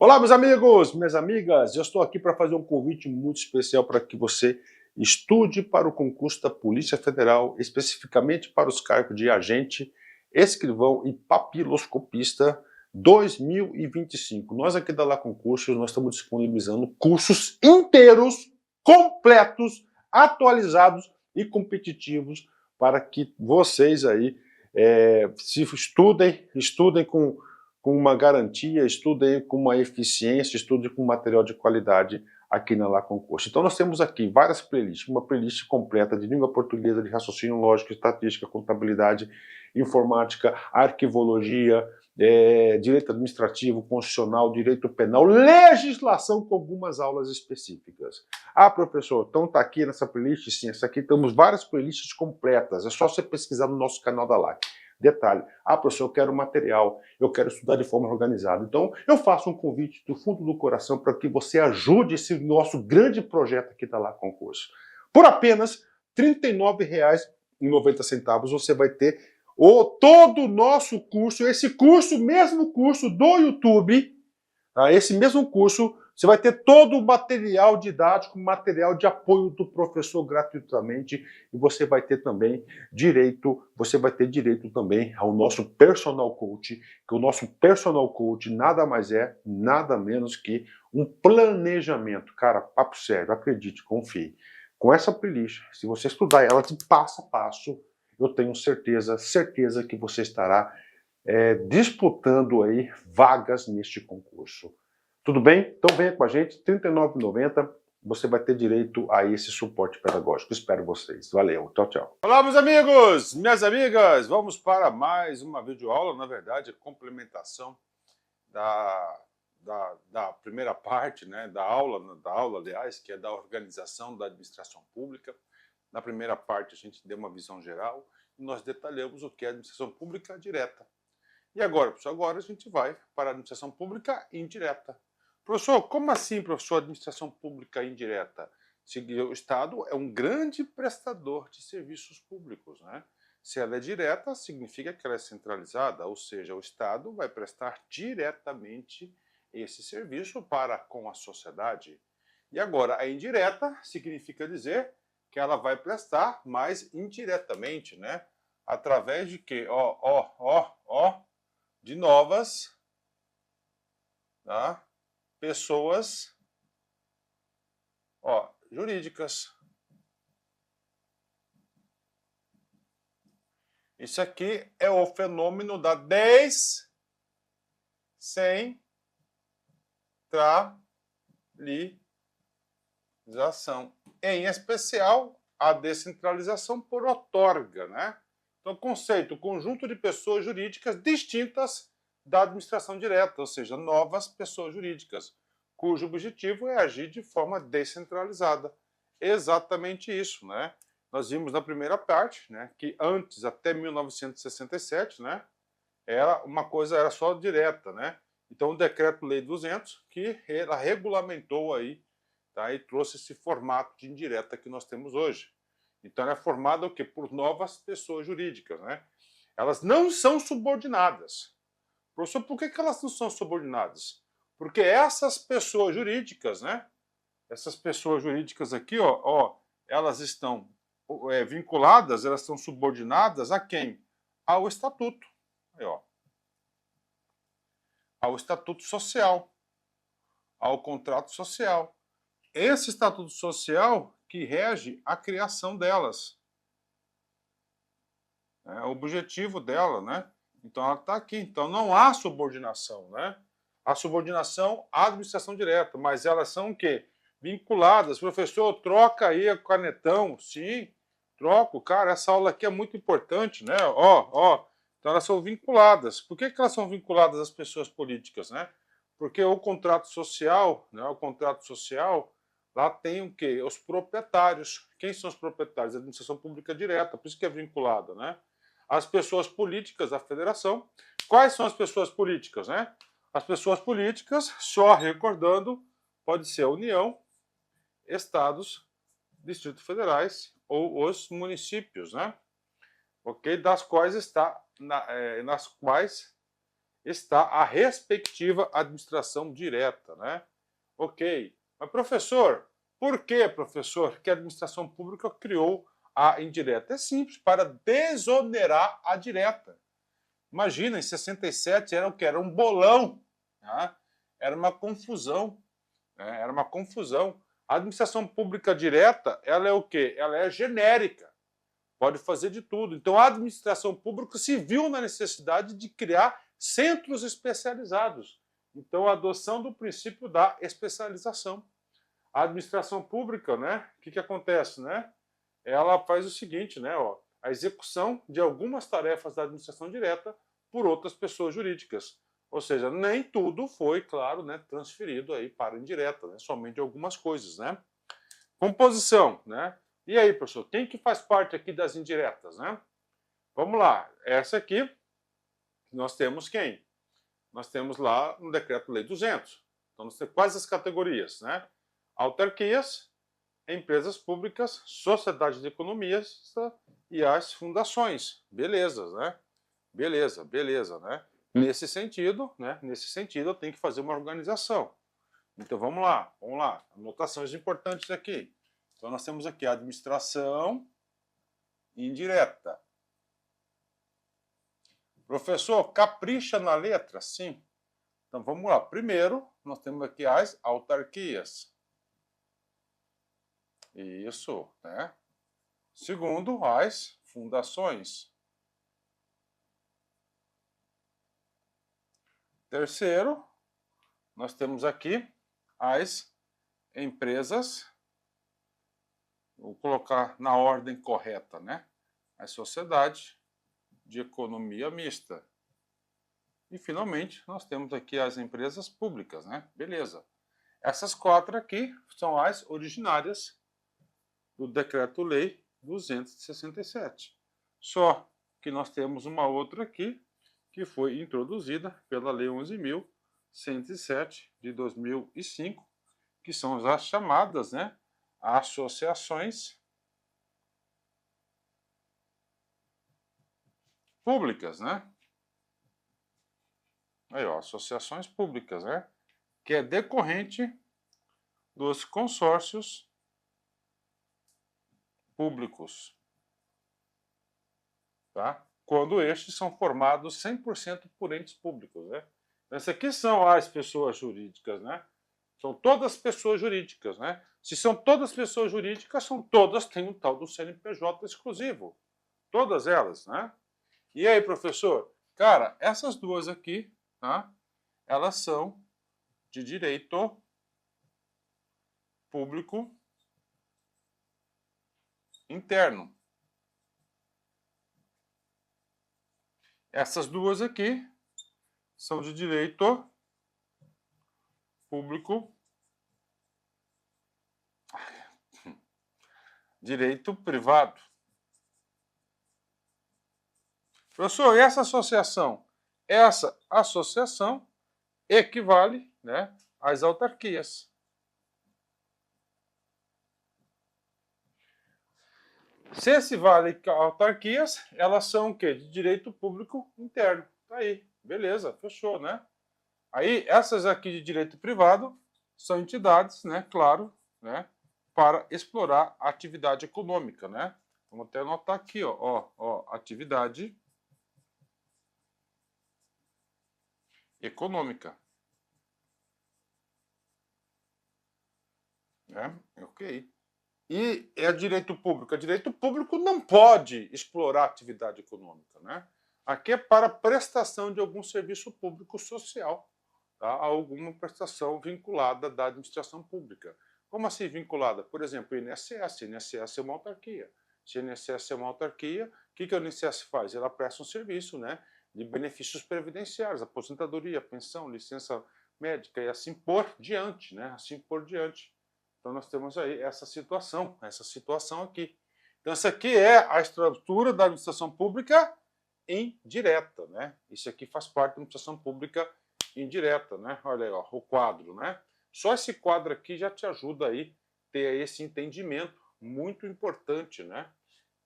Olá, meus amigos, minhas amigas, eu estou aqui para fazer um convite muito especial para que você estude para o concurso da Polícia Federal, especificamente para os cargos de agente, escrivão e papiloscopista 2025. Nós aqui da Lá Concursos, nós estamos disponibilizando cursos inteiros, completos, atualizados e competitivos para que vocês aí se estudem com uma garantia, estudem com uma eficiência, estudem com material de qualidade aqui na Lá Concurso. Então nós temos aqui várias playlists, uma playlist completa de língua portuguesa, de raciocínio lógico, estatística, contabilidade, informática, arquivologia, direito administrativo, constitucional, direito penal, legislação com algumas aulas específicas. Ah, professor, então está aqui nessa playlist? Sim, essa aqui temos várias playlists completas, é só você pesquisar no nosso canal da LAC. Detalhe, professor, eu quero material, eu quero estudar de forma organizada. Então, eu faço um convite do fundo do coração para que você ajude esse nosso grande projeto aqui da Lá Concurso. Por apenas R$ 39,90 você vai ter todo o nosso curso, esse mesmo curso do YouTube, tá? Esse mesmo curso, você vai ter todo o material didático, material de apoio do professor gratuitamente, e você vai ter também direito também ao nosso personal coach, que o nosso personal coach nada mais é, nada menos que um planejamento. Cara, papo sério, acredite, confie. Com essa playlist, se você estudar ela de passo a passo, eu tenho certeza que você estará disputando aí vagas neste concurso. Tudo bem? Então venha com a gente, R$ 39,90, você vai ter direito a esse suporte pedagógico. Espero vocês. Valeu, tchau, tchau. Olá, meus amigos, minhas amigas, vamos para mais uma videoaula, na verdade, complementação da primeira parte, né, da aula, aliás, que é da organização da administração pública. Na primeira parte a gente deu uma visão geral e nós detalhamos o que é administração pública direta. E agora, professor, agora a gente vai para a administração pública indireta. Professor, como assim, professor, administração pública indireta? O Estado é um grande prestador de serviços públicos, né? Se ela é direta, significa que ela é centralizada, ou seja, o Estado vai prestar diretamente esse serviço para com a sociedade. E agora, a indireta significa dizer que ela vai prestar mais indiretamente, né? Através de quê? De novas, tá? Pessoas jurídicas. Isso aqui é o fenômeno da descentralização. Em especial, a descentralização por outorga, né? Então, conceito, conjunto de pessoas jurídicas distintas da administração direta, ou seja, novas pessoas jurídicas, cujo objetivo é agir de forma descentralizada. Exatamente isso, né? Nós vimos na primeira parte, né, que antes, até 1967, né, era só direta, né? Então, o Decreto-Lei 200, que ela regulamentou aí, tá, e trouxe esse formato de indireta que nós temos hoje. Então, ela é formada o quê? Por novas pessoas jurídicas, né? Elas não são subordinadas. Professor, por que elas não são subordinadas? Porque essas pessoas jurídicas, né? Essas pessoas jurídicas aqui, elas estão vinculadas, elas estão subordinadas a quem? Ao estatuto. Aí, ao estatuto social, ao contrato social. Esse estatuto social que rege a criação delas. É o objetivo dela, né? Então ela está aqui. Então não há subordinação, né? A subordinação à administração direta, mas elas são o quê? Vinculadas. Professor, troca aí o canetão. Sim, troco. Cara, essa aula aqui é muito importante, né? Então elas são vinculadas. Por que elas são vinculadas às pessoas políticas, né? Porque o contrato social, né? O contrato social, lá tem o quê? Os proprietários. Quem são os proprietários? A administração pública direta, por isso que é vinculada, né? As pessoas políticas da federação. Quais são as pessoas políticas, né? As pessoas políticas, só recordando, pode ser a União, estados, distritos federais ou os municípios, né? Ok? Nas quais está a respectiva administração direta, né? Ok. Mas, professor, por que, professor, que a administração pública criou a indireta? É simples, para desonerar a direta. Imagina, em 67 era o que? Era um bolão, né? Era uma confusão, né? Era uma confusão. A administração pública direta, ela é o quê? Ela é genérica, pode fazer de tudo. Então, a administração pública se viu na necessidade de criar centros especializados. Então, a adoção do princípio da especialização. A administração pública, né? O que acontece, né? Ela faz o seguinte, né? Ó, a execução de algumas tarefas da administração direta por outras pessoas jurídicas. Ou seja, nem tudo foi, claro, né, transferido aí para a indireta, né? Somente algumas coisas, né? Composição, né? E aí, professor, quem que faz parte aqui das indiretas, né? Vamos lá, essa aqui, nós temos quem? Nós temos lá no Decreto-Lei 200. Então, nós temos quais as categorias, né? Autarquias, empresas públicas, sociedades de economias e as fundações. Beleza, né? Beleza, né? Nesse sentido, eu tenho que fazer uma organização. Então, vamos lá. Anotações importantes aqui. Então, nós temos aqui a administração indireta. Professor, capricha na letra? Sim. Então, vamos lá. Primeiro, nós temos aqui as autarquias. Isso, né? Segundo, as fundações. Terceiro, nós temos aqui as empresas, vou colocar na ordem correta, né? A sociedade de economia mista. E, finalmente, nós temos aqui as empresas públicas, né? Beleza. Essas quatro aqui são as originárias do Decreto-Lei 267. Só que nós temos uma outra aqui, que foi introduzida pela Lei 11.107 de 2005, que são as chamadas, né, associações públicas, né? Aí, ó, associações públicas, né? Que é decorrente dos consórcios públicos, tá? Quando estes são formados 100% por entes públicos, né? Essas aqui são as pessoas jurídicas, né? São todas pessoas jurídicas, né? Se são todas pessoas jurídicas, todas têm um tal do CNPJ exclusivo. Todas elas, né? E aí, professor? Cara, essas duas aqui, tá? Elas são de direito público interno. Essas duas aqui são de direito público, direito privado. Professor, e essa associação? Essa associação equivale, né, às autarquias. Se esse vale autarquias, elas são o quê? De direito público interno. Tá aí, beleza, fechou, né? Aí, essas aqui de direito privado são entidades, né, claro, né, para explorar a atividade econômica, né? Vamos até anotar aqui, ó, atividade econômica. Né? Ok. E é direito público. Direito público não pode explorar atividade econômica, né? Aqui é para prestação de algum serviço público social, tá? A alguma prestação vinculada da administração pública. Como assim vinculada? Por exemplo, o INSS. INSS é uma autarquia. Se o INSS é uma autarquia, o que o INSS faz? Ela presta um serviço, né, de benefícios previdenciários, aposentadoria, pensão, licença médica e assim por diante, né? Assim por diante. Então, nós temos aí essa situação aqui. Então, essa aqui é a estrutura da administração pública indireta, né? Isso aqui faz parte da administração pública indireta, né? Olha aí, ó, o quadro, né? Só esse quadro aqui já te ajuda aí a ter esse entendimento muito importante, né?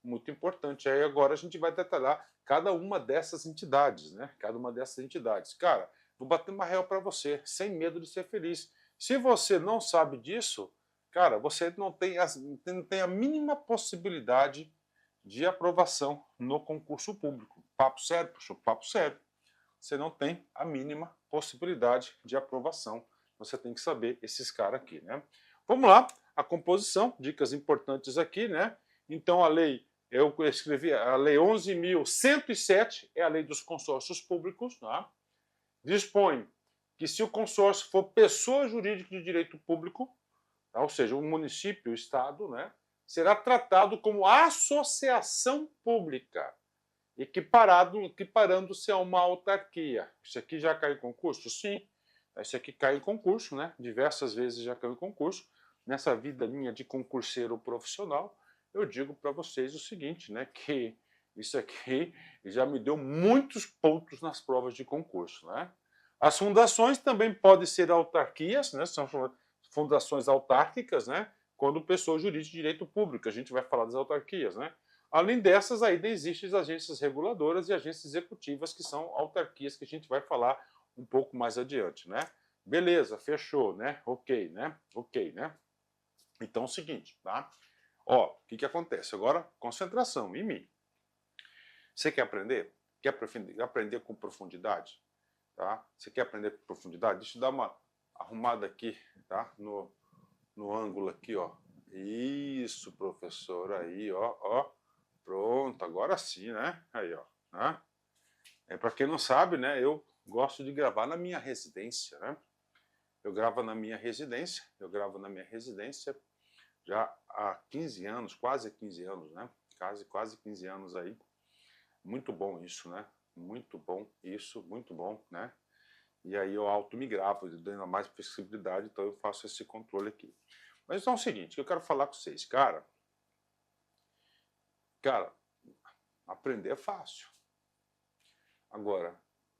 Muito importante. Aí agora a gente vai detalhar cada uma dessas entidades, né? Cada uma dessas entidades. Cara, vou bater uma real para você, sem medo de ser feliz. Se você não sabe disso, cara, você não tem a mínima possibilidade de aprovação no concurso público. Papo sério, puxou papo sério. Você não tem a mínima possibilidade de aprovação. Você tem que saber esses caras aqui, né? Vamos lá, a composição, dicas importantes aqui, né? Então a lei, eu escrevi, a lei 11.107 é a lei dos consórcios públicos, tá? Dispõe que se o consórcio for pessoa jurídica de direito público, tá? Ou seja, o município, o estado, né? Será tratado como associação pública, equiparando-se a uma autarquia. Isso aqui já caiu em concurso? Sim. Isso aqui cai em concurso, né? Diversas vezes já caiu em concurso. Nessa vida minha de concurseiro profissional, eu digo para vocês o seguinte, né? Que isso aqui já me deu muitos pontos nas provas de concurso, né? As fundações também podem ser autarquias, né? São fundações autárquicas, né? Quando pessoa jurídica de direito público, a gente vai falar das autarquias, né? Além dessas, ainda existem as agências reguladoras e agências executivas, que são autarquias que a gente vai falar um pouco mais adiante, né? Beleza, fechou, né? Ok, né? Ok, né? Então é o seguinte, tá? Ó, o que acontece? Agora, concentração em mim. Você quer aprender? Quer aprender com profundidade? Tá? Você quer aprender com profundidade? Deixa eu dar uma arrumada aqui, tá? No ângulo aqui, ó. Isso, professor, aí, ó. Pronto, agora sim, né? Aí, ó. Né? Para quem não sabe, né? Eu gosto de gravar na minha residência, né? Eu gravo na minha residência já há 15 anos, quase 15 anos, né? Quase 15 anos aí. Muito bom isso, né? Muito bom isso, muito bom, né? E aí eu auto me gravo, dando mais flexibilidade, então eu faço esse controle aqui. Mas então é o seguinte, eu quero falar com vocês, cara, aprender é fácil. Agora,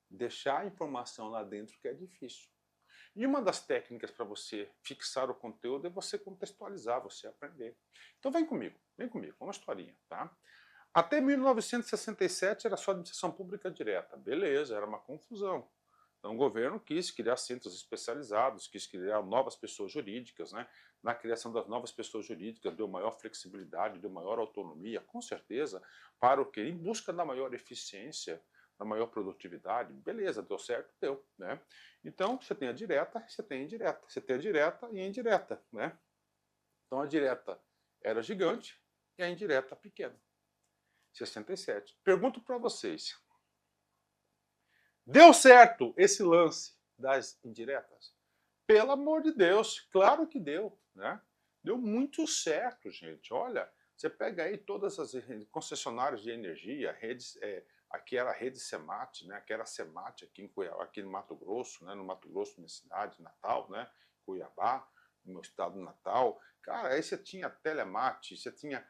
deixar a informação lá dentro que é difícil. E uma das técnicas para você fixar o conteúdo é você contextualizar, você aprender. Então vem comigo, uma historinha, tá? Até 1967 era só administração pública direta. Beleza, era uma confusão. Então o governo quis criar centros especializados, quis criar novas pessoas jurídicas, né? Na criação das novas pessoas jurídicas deu maior flexibilidade, deu maior autonomia, com certeza, para o quê? Em busca da maior eficiência, da maior produtividade. Beleza, deu certo, deu, né? Então você tem a direta, você tem a indireta, você tem a direta e a indireta, né? Então a direta era gigante e a indireta pequena. 67. Pergunto para vocês. Deu certo esse lance das indiretas? Pelo amor de Deus, claro que deu, né? Deu muito certo, gente. Olha, você pega aí todas as concessionárias de energia, redes, aqui era a rede Semat, né? Aqui era a Semat aqui em Cuiabá, aqui no Mato Grosso, né? No Mato Grosso, minha cidade natal, né? Cuiabá, no meu estado natal. Cara, aí você tinha a Telemate, você tinha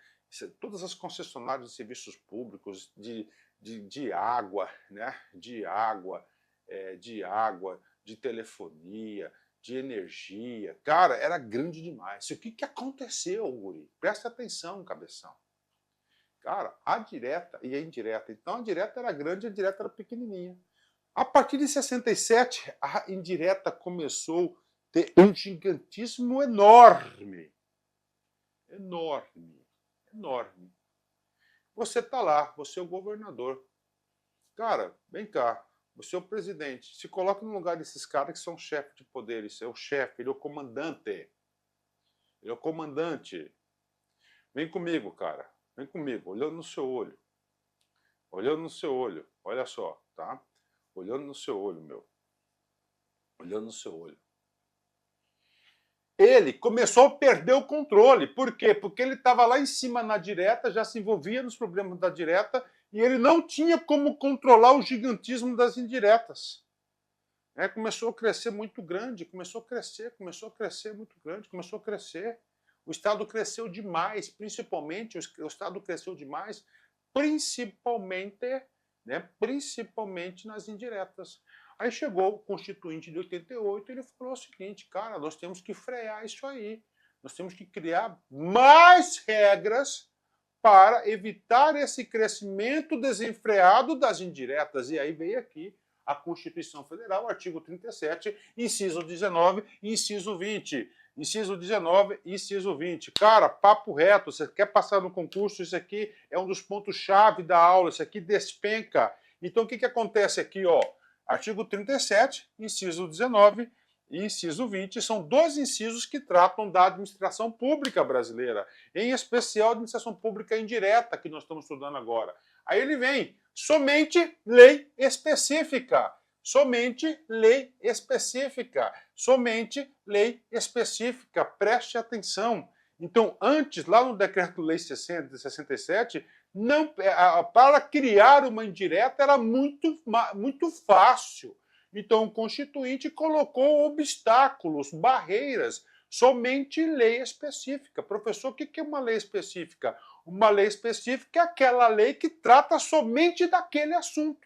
todas as concessionárias de serviços públicos, de água, né? De água, de telefonia, de energia. Cara, era grande demais. O que aconteceu, guri? Presta atenção, cabeção. Cara, a direta e a indireta. Então a direta era grande e a indireta era pequenininha. A partir de 67, a indireta começou a ter um gigantismo enorme. Enorme. Enorme. Você está lá, você é o governador. Cara, vem cá, você é o presidente. Se coloca no lugar desses caras que são chefes de poder. Isso é o chefe, ele é o comandante. Ele é o comandante. Vem comigo, cara. Vem comigo, olhando no seu olho. Olhando no seu olho. Olha só, tá? Olhando no seu olho, meu. Olhando no seu olho. Ele começou a perder o controle. Por quê? Porque ele estava lá em cima na direta, já se envolvia nos problemas da direta e ele não tinha como controlar o gigantismo das indiretas. Começou a crescer muito grande, começou a crescer muito grande, começou a crescer. O Estado cresceu demais, principalmente, o Estado cresceu demais, principalmente nas indiretas. Aí chegou o Constituinte de 88 e ele falou o seguinte, cara, nós temos que frear isso aí. Nós temos que criar mais regras para evitar esse crescimento desenfreado das indiretas. E aí veio aqui a Constituição Federal, artigo 37, inciso 19 e inciso 20. Inciso 19 e inciso 20. Cara, papo reto, você quer passar no concurso, isso aqui é um dos pontos-chave da aula, isso aqui despenca. Então, o que acontece aqui, ó? Artigo 37, inciso 19 e inciso 20, são dois incisos que tratam da administração pública brasileira, em especial a administração pública indireta, que nós estamos estudando agora. Aí ele vem, somente lei específica. Somente lei específica. Somente lei específica. Preste atenção. Então, antes, lá no Decreto-Lei 60 de 67, para criar uma indireta era muito fácil. Então, o Constituinte colocou obstáculos, barreiras, somente lei específica. Professor, o que é uma lei específica? Uma lei específica é aquela lei que trata somente daquele assunto.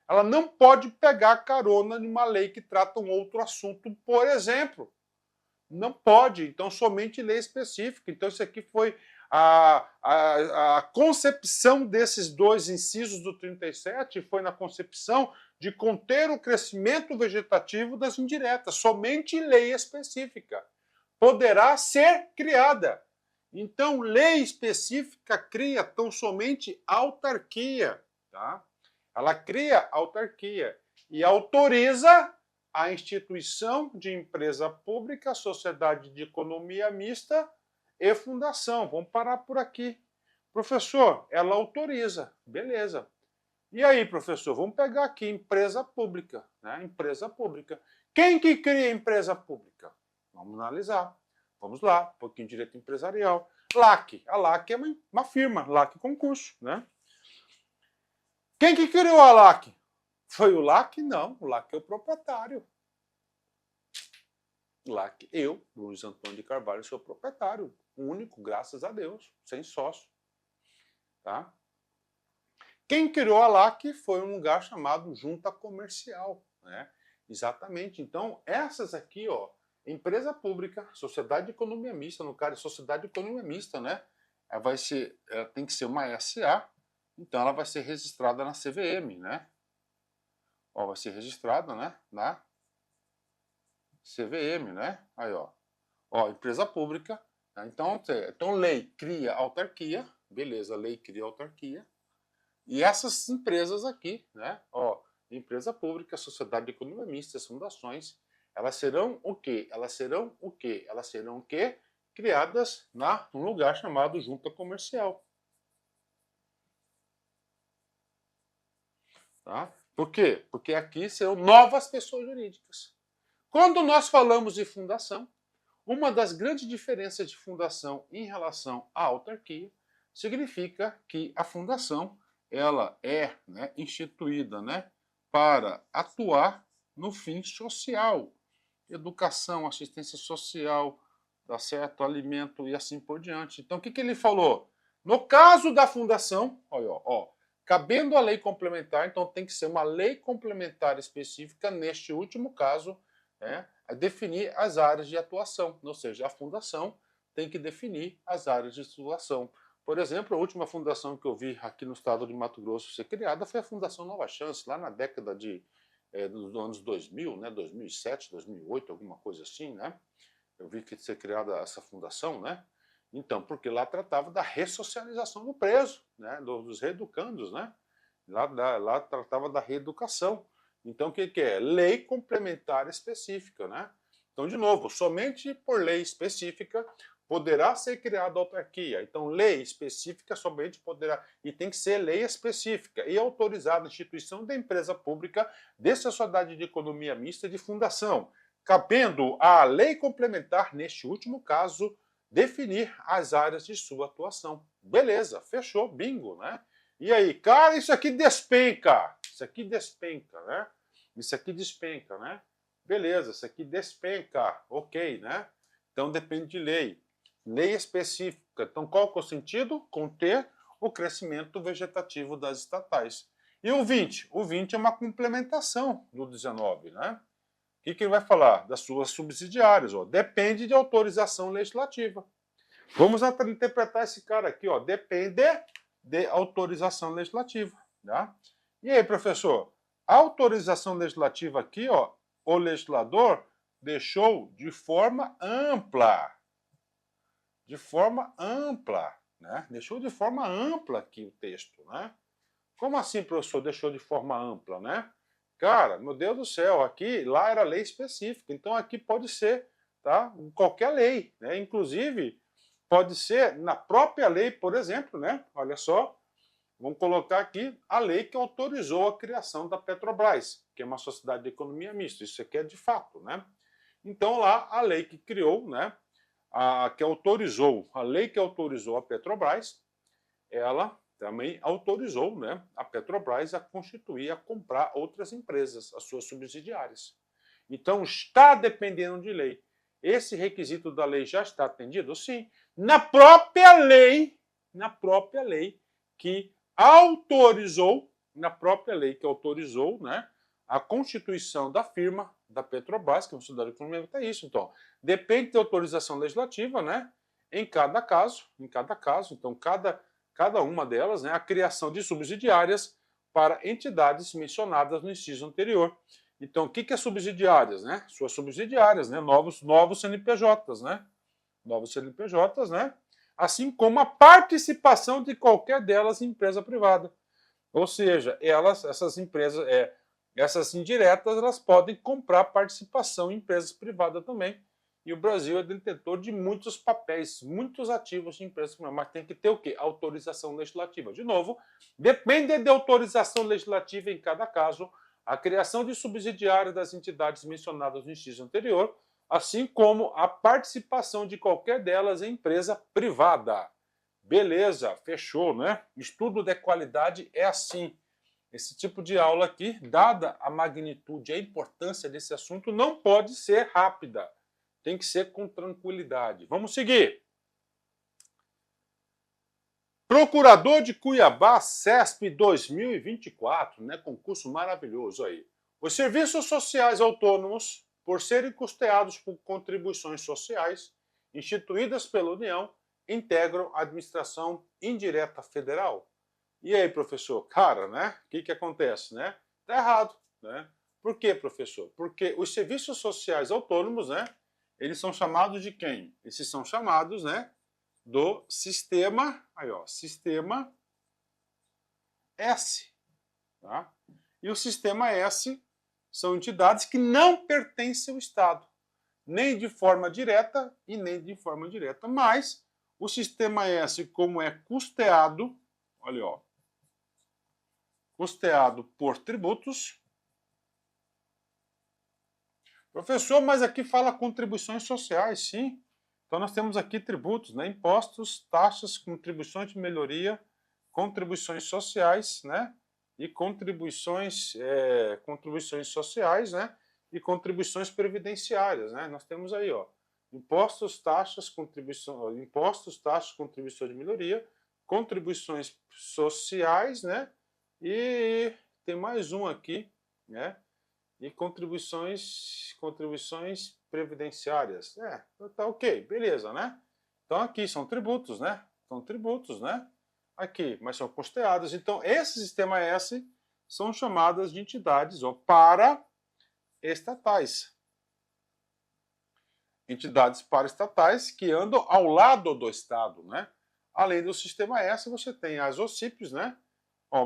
Ela não pode pegar carona de uma lei que trata um outro assunto, por exemplo. Não pode, então somente lei específica. Então isso aqui foi a concepção desses dois incisos do 37, foi na concepção de conter o crescimento vegetativo das indiretas. Somente lei específica poderá ser criada. Então, lei específica cria tão somente autarquia, tá? Ela cria autarquia e autoriza a instituição de empresa pública, sociedade de economia mista e fundação. Vamos parar por aqui. Professor, ela autoriza. Beleza. E aí, professor, vamos pegar aqui empresa pública, né? Empresa pública. Quem que cria empresa pública? Vamos analisar. Vamos lá, um pouquinho de direito empresarial. LAC. A LAC é uma firma, LAC Concurso, né? Quem que criou a LAC? Foi o LAC? Não, o LAC é o proprietário. LAC, eu, Luiz Antônio de Carvalho, sou proprietário, único, graças a Deus, sem sócio. Tá? Quem criou a LAC foi um lugar chamado Junta Comercial, né? Exatamente. Então, essas aqui, ó, empresa pública, sociedade de economia mista, no caso, sociedade de economia mista, né? Ela tem que ser uma SA, então ela vai ser registrada na CVM, né? Ó, vai ser registrada, né? Na CVM, né? Aí, ó. Ó, empresa pública. Tá? Então, lei cria autarquia. Beleza, lei cria autarquia. E essas empresas aqui, né? Ó, empresa pública, sociedade de economia mista, fundações, elas serão o quê? Elas serão o quê? Elas serão o quê? Criadas num lugar chamado Junta Comercial. Tá? Por quê? Porque aqui serão novas pessoas jurídicas. Quando nós falamos de fundação, uma das grandes diferenças de fundação em relação à autarquia significa que a fundação ela é, né, instituída, né, para atuar no fim social, educação, assistência social, dá certo, alimento e assim por diante. Então, o que ele falou? No caso da fundação, olha, ó, cabendo a lei complementar, então tem que ser uma lei complementar específica, neste último caso, né, a definir as áreas de atuação, ou seja, a fundação tem que definir as áreas de atuação. Por exemplo, a última fundação que eu vi aqui no estado de Mato Grosso ser criada foi a Fundação Nova Chance, lá na década dos anos 2000, né, 2007, 2008, alguma coisa assim, né? Eu vi que ser criada essa fundação, né? Então, porque lá tratava da ressocialização do preso, né, dos reeducandos, né? Lá tratava da reeducação. Então, o que é? Lei complementar específica, né? Então, de novo, somente por lei específica poderá ser criada autarquia. Então, lei específica somente poderá, e tem que ser lei específica, e autorizada a instituição da empresa pública, de sociedade de economia mista de fundação, cabendo à lei complementar, neste último caso, definir as áreas de sua atuação. Beleza, fechou, bingo, né? E aí, cara, isso aqui despenca. Isso aqui despenca, né? Isso aqui despenca, né? Beleza, isso aqui despenca, ok, né? Então depende de lei. Lei específica. Então qual que é o sentido? Conter o crescimento vegetativo das estatais. E o 20? O 20 é uma complementação do 19, né? O que ele vai falar? Das suas subsidiárias. Ó. Depende de autorização legislativa. Vamos interpretar esse cara aqui, ó, depende de autorização legislativa, tá? E aí, professor, a autorização legislativa aqui, ó, o legislador deixou de forma ampla, né? Deixou de forma ampla aqui o texto, né? Como assim, professor, deixou de forma ampla, né? Cara, meu Deus do céu, aqui, lá era lei específica, então aqui pode ser, tá? Qualquer lei, né? Inclusive, pode ser na própria lei, por exemplo, né? Olha só, vamos colocar aqui a lei que autorizou a criação da Petrobras, que é uma sociedade de economia mista, isso aqui é de fato, né? Então lá, a lei que criou, né? A lei que autorizou a Petrobras, ela também autorizou, né, a Petrobras a constituir, a comprar outras empresas, as suas subsidiárias. Então, está dependendo de lei. Esse requisito da lei já está atendido? Sim. Na própria lei que autorizou, né, a constituição da firma da Petrobras, que é uma sociedade econômica, é isso. Então, depende de autorização legislativa, né, em cada caso. Então, cada uma delas, né, a criação de subsidiárias para entidades mencionadas no inciso anterior. Então, o que é subsidiárias, né? Suas subsidiárias, né? Novos CNPJs, né? Novos CNPJs, né? Assim como a participação de qualquer delas em empresa privada. Ou seja, essas empresas, essas indiretas, elas podem comprar participação em empresas privadas também. E o Brasil é detentor de muitos papéis, muitos ativos de empresas privadas, mas tem que ter o quê? Autorização legislativa. De novo, depende de autorização legislativa em cada caso, a criação de subsidiárias das entidades mencionadas no inciso anterior, assim como a participação de qualquer delas em empresa privada. Beleza, fechou, né? Estudo de qualidade é assim. Esse tipo de aula aqui, dada a magnitude e a importância desse assunto, não pode ser rápida. Tem que ser com tranquilidade. Vamos seguir. Procurador de Cuiabá, CESP 2024, né? Concurso maravilhoso aí. Os serviços sociais autônomos, por serem custeados por contribuições sociais instituídas pela União, integram a administração indireta federal. E aí, professor? Cara, né? O que acontece, né? Tá errado, né? Por quê, professor? Porque os serviços sociais autônomos, né? Eles são chamados de quem? Esses são chamados, né? Do sistema, aí ó, sistema S, tá? E o sistema S são entidades que não pertencem ao Estado, nem de forma direta e nem de forma indireta, mas o sistema S, como é custeado, olha, ó, custeado por tributos. Professor, mas aqui fala contribuições sociais, sim. Então nós temos aqui tributos, né? Impostos, taxas, contribuições de melhoria, contribuições sociais, né? E contribuições sociais, né? E contribuições previdenciárias, né? Nós temos aí, ó, impostos, taxas, contribuições de melhoria, contribuições sociais, né? E tem mais um aqui, né? E contribuições previdenciárias. Tá ok, beleza, né? Então aqui são tributos, né? São tributos, né? Aqui, mas são custeados. Então esse sistema S são chamadas de entidades paraestatais. Entidades paraestatais que andam ao lado do Estado, né? Além do sistema S, você tem as OCIPs, né?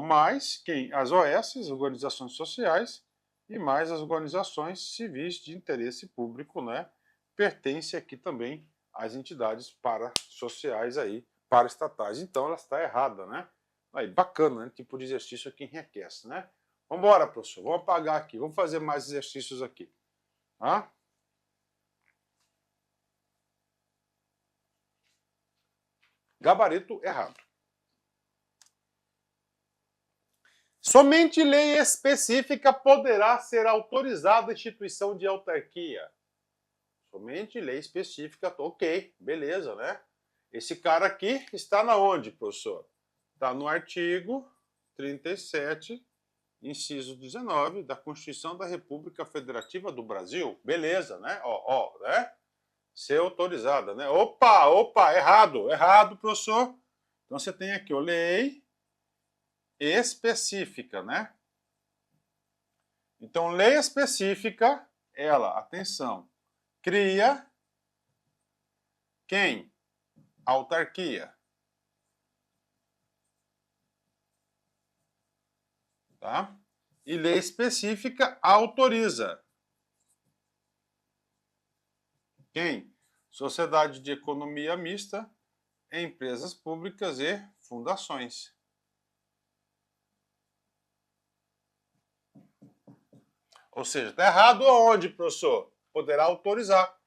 Mais quem? As OS, organizações sociais, e mais as organizações civis de interesse público, né? Pertence aqui também às entidades sociais aí, paraestatais. Então ela está errada, né? Aí, bacana, né? Tipo de exercício que enriquece, né? Vamos embora, professor. Vamos apagar aqui. Vamos fazer mais exercícios aqui. Ah? Gabarito errado. Somente lei específica poderá ser autorizada a instituição de autarquia. Somente lei específica, ok, beleza, né? Esse cara aqui está na onde, professor? Está no artigo 37, inciso 19 da Constituição da República Federativa do Brasil. Beleza, né? Né? ser autorizada, né? Opa, errado, professor. Então você tem aqui, ó, lei específica, né? Então, lei específica, ela, atenção, cria quem? Autarquia. Tá? E lei específica autoriza. Quem? Sociedade de economia mista, empresas públicas e fundações. Ou seja, está errado aonde, professor? Poderá autorizar.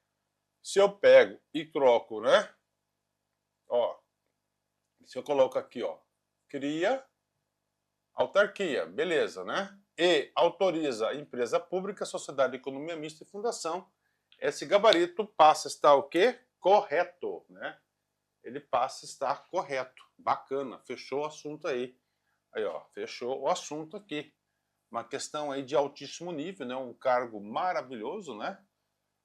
Se eu pego e troco, né? Ó, se eu coloco aqui, ó, cria autarquia, beleza, né? E autoriza empresa pública, sociedade de economia mista e fundação. Esse gabarito passa a estar o quê? Correto, né? Ele passa a estar correto. Bacana, fechou o assunto aí. Aí, ó, fechou o assunto aqui. Uma questão aí de altíssimo nível, né? Um cargo maravilhoso, né?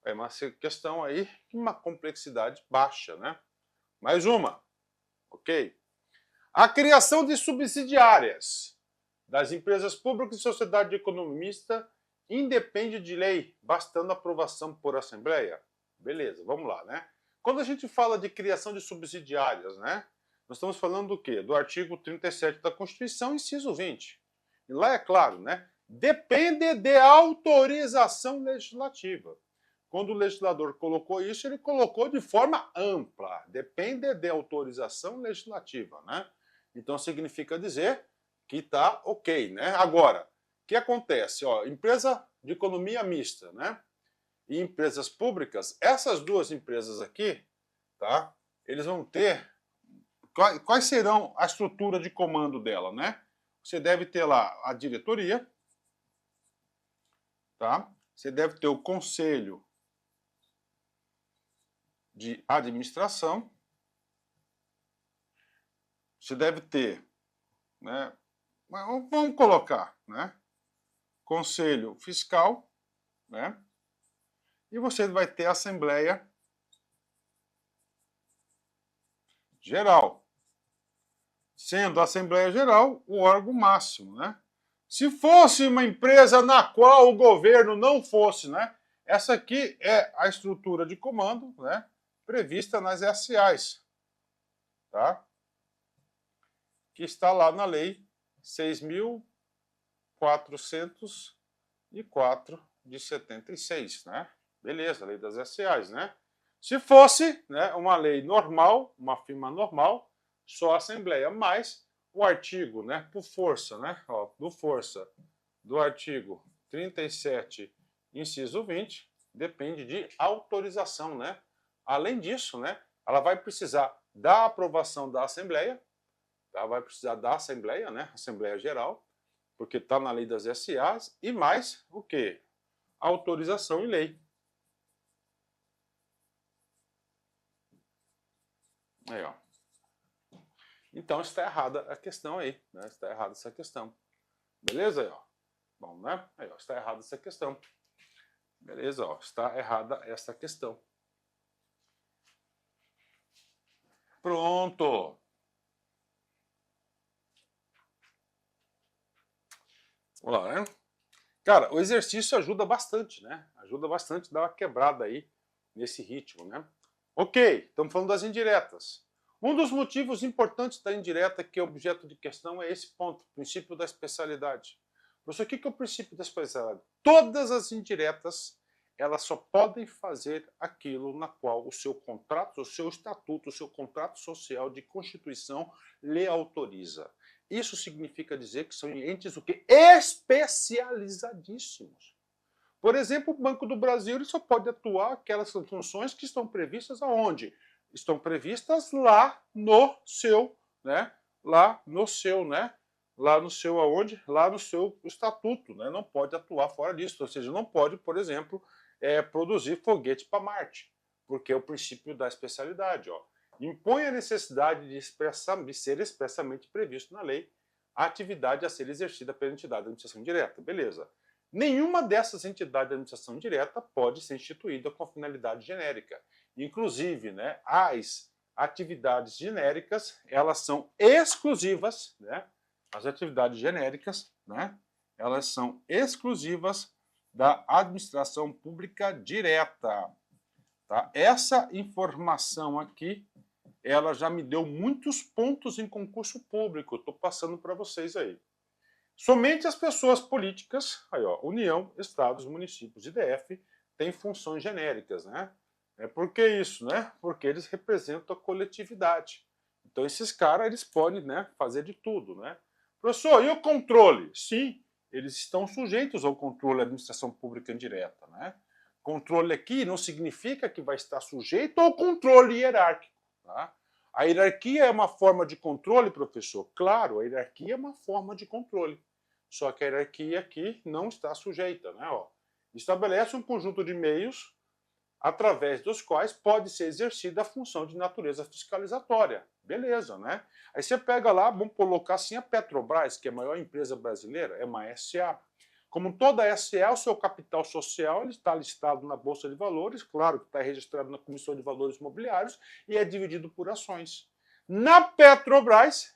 É uma questão aí de uma complexidade baixa, né? Mais uma, ok? A criação de subsidiárias das empresas públicas e sociedade economista independe de lei, bastando aprovação por assembleia. Beleza, vamos lá, né? Quando a gente fala de criação de subsidiárias, né? Nós estamos falando do quê? Do artigo 37 da Constituição, inciso 20. E lá é claro, né? Depende de autorização legislativa. Quando o legislador colocou isso, ele colocou de forma ampla. Depende de autorização legislativa, né? Então significa dizer que está ok, né? Agora, o que acontece? Ó, empresa de economia mista, né? E empresas públicas, essas duas empresas aqui, tá? Eles vão ter... Quais serão a estrutura de comando dela, né? Você deve ter lá a diretoria, tá? Você deve ter o conselho de administração, você deve ter, né? Vamos colocar, né? Conselho fiscal, né? E você vai ter a Assembleia Geral. Sendo a Assembleia Geral o órgão máximo, né? Se fosse uma empresa na qual o governo não fosse, né? Essa aqui é a estrutura de comando, né? Prevista nas SAs, tá? Que está lá na Lei 6.404 de 76, né? Beleza, Lei das SAs, né? Se fosse, né, uma lei normal, uma firma normal, só a Assembleia, mas o artigo, né, por força, né, ó, do força do artigo 37, inciso 20, depende de autorização, né? Além disso, né, ela vai precisar da aprovação da Assembleia, tá? Vai precisar da Assembleia, né, Assembleia Geral, porque está na lei das SAs, e mais o quê? Autorização em lei. Aí, ó. Então está errada a questão aí, né? Está errada essa questão. Beleza aí, ó? Bom, né? Aí, ó, está errada essa questão. Beleza, ó, está errada essa questão. Pronto. Vamos lá, né? Cara, o exercício ajuda bastante, né? Ajuda bastante a dar uma quebrada aí nesse ritmo, né? Ok, estamos falando das indiretas. Um dos motivos importantes da indireta, que é objeto de questão, é esse ponto, o princípio da especialidade. Professor, o que é o princípio da especialidade? Todas as indiretas, elas só podem fazer aquilo na qual o seu contrato, o seu estatuto, o seu contrato social de constituição lhe autoriza. Isso significa dizer que são entes o quê? Especializadíssimos. Por exemplo, o Banco do Brasil ele só pode atuar aquelas funções que estão previstas aonde? Estão previstas lá no seu, né? Lá no seu, né? Lá no seu aonde? Lá no seu estatuto, né? Não pode atuar fora disso. Ou seja, não pode, por exemplo, produzir foguete para Marte, porque é o princípio da especialidade, ó. Impõe a necessidade de ser expressamente previsto na lei a atividade a ser exercida pela entidade de administração direta. Beleza. Nenhuma dessas entidades de administração direta pode ser instituída com finalidade genérica. Inclusive, né, as atividades genéricas, elas são exclusivas, né, as atividades genéricas, né, elas são exclusivas da administração pública direta. Tá? Essa informação aqui, ela já me deu muitos pontos em concurso público, estou passando para vocês aí. Somente as pessoas políticas, aí ó, União, Estados, Municípios e DF, têm funções genéricas, né? Por que isso, né? Porque eles representam a coletividade. Então esses caras, eles podem, né, fazer de tudo, né? Professor, e o controle? Sim, eles estão sujeitos ao controle da administração pública indireta, né? Controle aqui não significa que vai estar sujeito ao controle hierárquico, tá? A hierarquia é uma forma de controle, professor? Claro, a hierarquia é uma forma de controle. Só que a hierarquia aqui não está sujeita, né? Ó, estabelece um conjunto de meios através dos quais pode ser exercida a função de natureza fiscalizatória. Beleza, né? Aí você pega lá, vamos colocar assim a Petrobras, que é a maior empresa brasileira, é uma SA. Como toda SA, o seu capital social ele está listado na Bolsa de Valores, claro que está registrado na Comissão de Valores Imobiliários e é dividido por ações. Na Petrobras,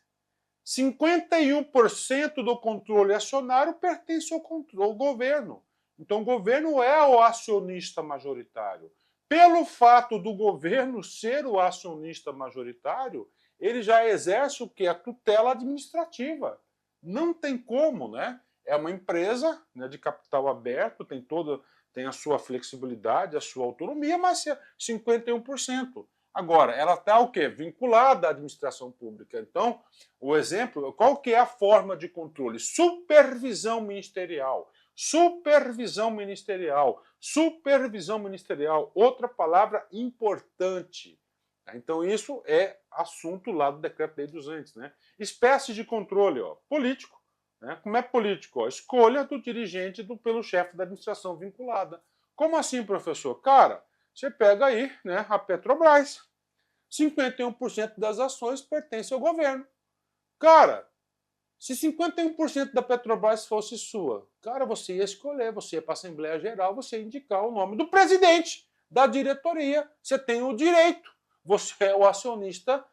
51% do controle acionário pertence ao governo. Então, o governo é o acionista majoritário. Pelo fato do governo ser o acionista majoritário, ele já exerce o que? A tutela administrativa. Não tem como, né? É uma empresa, né, de capital aberto, tem a sua flexibilidade, a sua autonomia, mas é 51%. Agora, ela está o quê? Vinculada à administração pública. Então, o exemplo, qual que é a forma de controle? Supervisão ministerial. Supervisão ministerial. Supervisão ministerial. Outra palavra importante. Então, isso é assunto lá do Decreto-Lei 200. Né? Espécie de controle, ó, político. Né? Como é político? Ó, escolha do dirigente pelo chefe da administração vinculada. Como assim, professor? Cara, você pega aí, né, a Petrobras. 51% das ações pertencem ao governo. Cara, se 51% da Petrobras fosse sua, cara, você ia escolher, você ia para a Assembleia Geral, você ia indicar o nome do presidente da diretoria. Você tem o direito. Você é o acionista,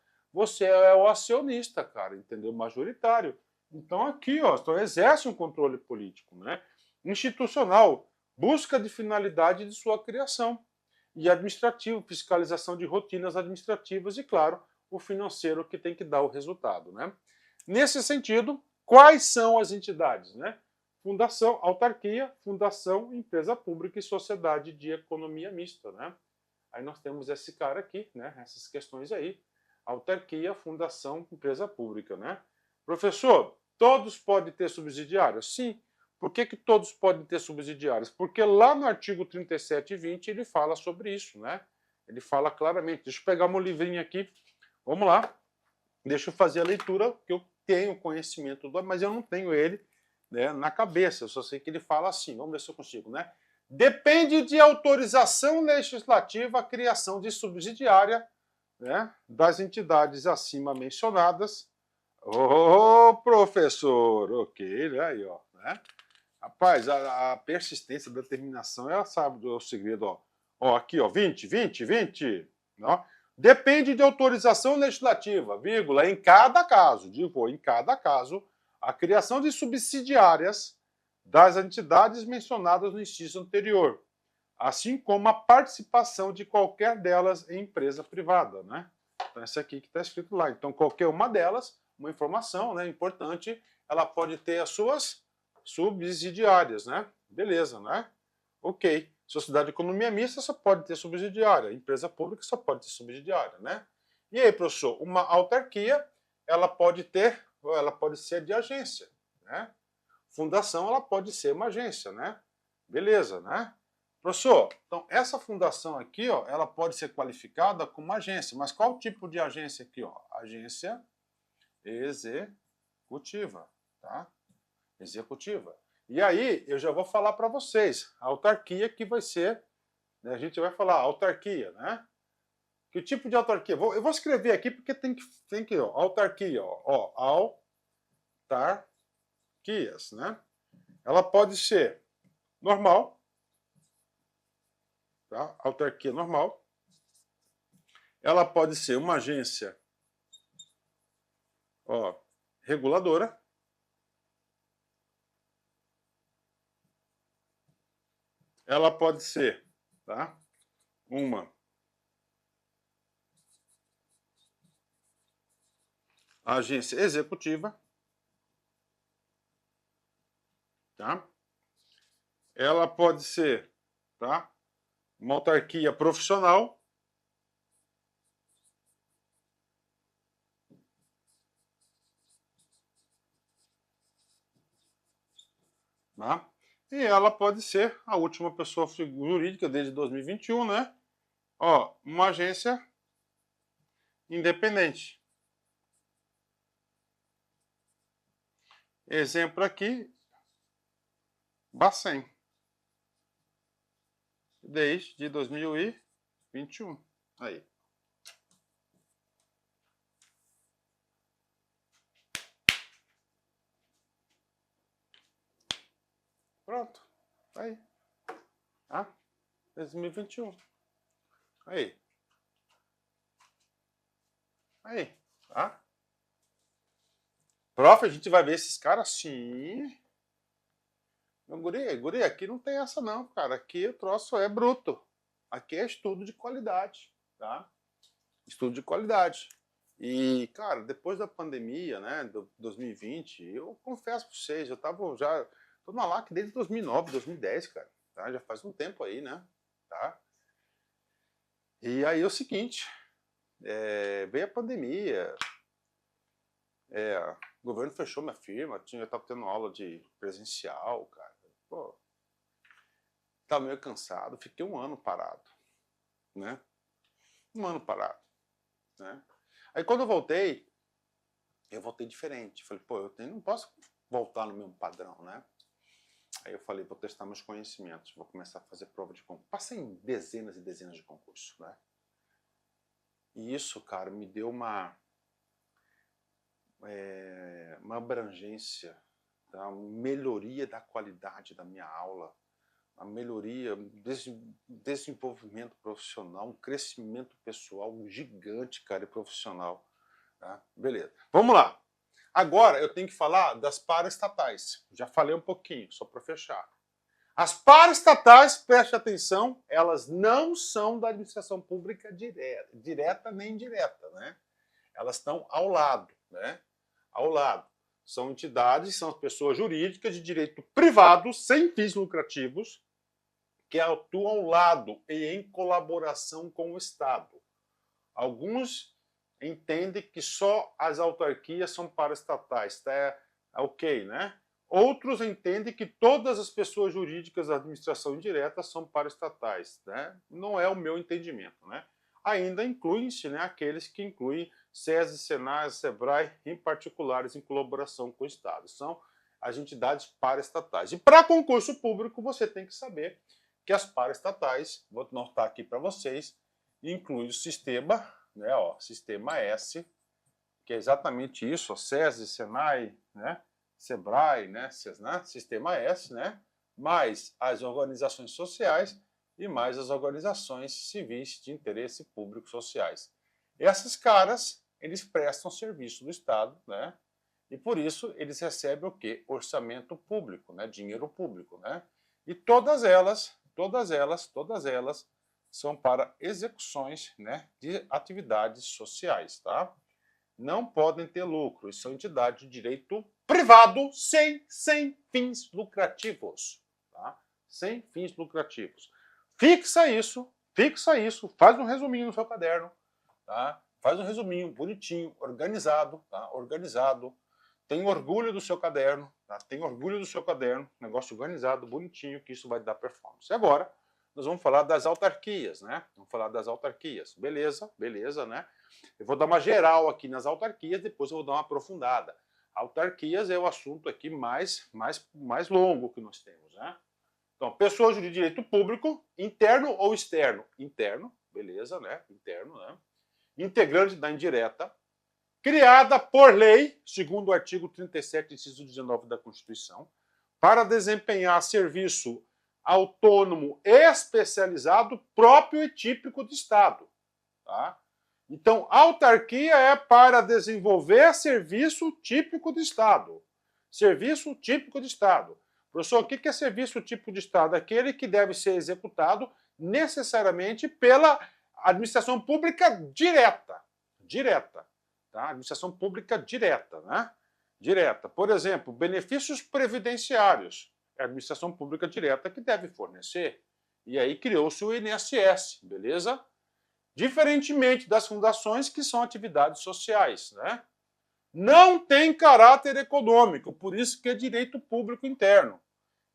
cara, entendeu? Majoritário. Então aqui, ó, então exerce um controle político, né? Institucional, busca de finalidade de sua criação. E administrativo, fiscalização de rotinas administrativas e, claro, o financeiro que tem que dar o resultado, né? Nesse sentido, quais são as entidades, né? Fundação, autarquia, fundação, empresa pública e sociedade de economia mista, né? Aí nós temos esse cara aqui, né? Essas questões aí. Autarquia, fundação, empresa pública, né? Professor, todos podem ter subsidiários? Sim. Por que todos podem ter subsidiários? Porque lá no artigo 37 e 20 ele fala sobre isso, né? Ele fala claramente. Deixa eu pegar meu livrinho aqui. Vamos lá. Deixa eu fazer a leitura, que eu tenho conhecimento, mas eu não tenho ele, né, na cabeça. Eu só sei que ele fala assim. Vamos ver se eu consigo, né? Depende de autorização legislativa a criação de subsidiária, né, das entidades acima mencionadas. Ô, professor, ok, aí, ó, né? Rapaz, a persistência, a determinação, ela sabe do segredo, ó. Ó, aqui, ó, 20. Ó. Depende de autorização legislativa, vírgula, em cada caso, em cada caso, a criação de subsidiárias das entidades mencionadas no inciso anterior, assim como a participação de qualquer delas em empresa privada, né? Então, essa aqui que está escrito lá. Então, qualquer uma delas, uma informação, né, importante, ela pode ter as suas subsidiárias, né? Beleza, né? Ok. Sociedade de economia mista só pode ter subsidiária. Empresa pública só pode ter subsidiária, né? E aí, professor, uma autarquia, ela pode ser de agência, né? Fundação, ela pode ser uma agência, né? Beleza, né? Professor, então essa fundação aqui, ó, ela pode ser qualificada como agência, mas qual tipo de agência aqui, ó? Agência executiva, tá? Executiva. E aí, eu já vou falar para vocês, a autarquia que vai ser, né, a gente vai falar autarquia, né? Que tipo de autarquia? Eu vou escrever aqui porque tem que ó, autarquia, ó, autarquias, né? Ela pode ser normal, tá? Autarquia normal. Ela pode ser uma agência, ó, reguladora. Ela pode ser, tá? Uma agência executiva, tá? Ela pode ser, tá? Uma autarquia profissional. Tá? E ela pode ser a última pessoa jurídica desde 2021, né? Ó, uma agência independente. Exemplo aqui, Bacen, desde 2021. Aí. Pronto. Aí. Tá? 2021. Aí. Aí. Tá? Prof, a gente vai ver esses caras sim. Meu guri, aqui não tem essa não, cara. Aqui o troço é bruto. Aqui é estudo de qualidade, tá? Estudo de qualidade. E, cara, depois da pandemia, né, do 2020, eu confesso pra vocês, eu tava já... Tô na LAC desde 2009, 2010, cara. Tá? Já faz um tempo aí, né? Tá? E aí é o seguinte, veio a pandemia, o governo fechou minha firma, eu tava tendo aula de presencial, cara. Pô, tava meio cansado, fiquei um ano parado, né? Um ano parado, né? Aí quando eu voltei diferente. Falei, pô, não posso voltar no mesmo padrão, né? Aí eu falei, vou testar meus conhecimentos, vou começar a fazer prova de concurso. Passei em dezenas e dezenas de concursos, né? E isso, cara, me deu uma abrangência, tá? Uma melhoria da qualidade da minha aula, a melhoria, desenvolvimento profissional, um crescimento pessoal gigante, cara, e profissional. Tá? Beleza. Vamos lá. Agora eu tenho que falar das paraestatais. Já falei um pouquinho, só para fechar. As paraestatais, preste atenção, elas não são da administração pública direta nem indireta, né? Elas estão ao lado, né? Ao lado. São entidades, são pessoas jurídicas de direito privado, sem fins lucrativos, que atuam ao lado e em colaboração com o Estado. Alguns entendem que só as autarquias são paraestatais, tá? Ok, né? Outros entendem que todas as pessoas jurídicas da administração indireta são paraestatais, né? Não é o meu entendimento, né? Ainda incluem-se, né, aqueles que incluem SESI, SENAI, SEBRAE, em particulares em colaboração com o Estado. São as entidades paraestatais. E para concurso público você tem que saber que as paraestatais, vou notar aqui para vocês, inclui o sistema, né, ó, sistema S, que é exatamente isso, ó, SESI, SENAI, né, SEBRAE, né, sistema S, né, mais as organizações sociais e mais as organizações civis de interesse público sociais. Essas caras, eles prestam serviço do Estado, né, e por isso eles recebem o quê? Orçamento público, né, dinheiro público, né, e todas elas são para execuções, né, de atividades sociais, tá? Não podem ter lucro, são entidades de direito privado sem fins lucrativos, tá? Sem fins lucrativos. Fixa isso, faz um resuminho no seu caderno, tá? Faz um resuminho bonitinho, organizado, tá? Organizado. Tem orgulho do seu caderno, tá? Tem orgulho do seu caderno, negócio organizado, bonitinho, que isso vai dar performance. E agora, nós vamos falar das autarquias, né? Vamos falar das autarquias. Beleza, beleza, né? Eu vou dar uma geral aqui nas autarquias, depois eu vou dar uma aprofundada. Autarquias é o assunto aqui mais longo que nós temos, né? Então, pessoas de direito público, interno ou externo? Interno, beleza, né? Interno, né? Integrante da indireta, criada por lei, segundo o artigo 37, inciso 19 da Constituição, para desempenhar serviço autônomo especializado próprio e típico de Estado. Tá? Então, autarquia é para desenvolver serviço típico de Estado. Serviço típico de Estado. Professor, o que é serviço típico de Estado? Aquele que deve ser executado necessariamente pela administração pública direta. Direta. Tá? Administração pública direta, né? Direta. Por exemplo, benefícios previdenciários. É a administração pública direta que deve fornecer. E aí criou-se o INSS, beleza? Diferentemente das fundações, que são atividades sociais, né? Não tem caráter econômico, por isso que é direito público interno.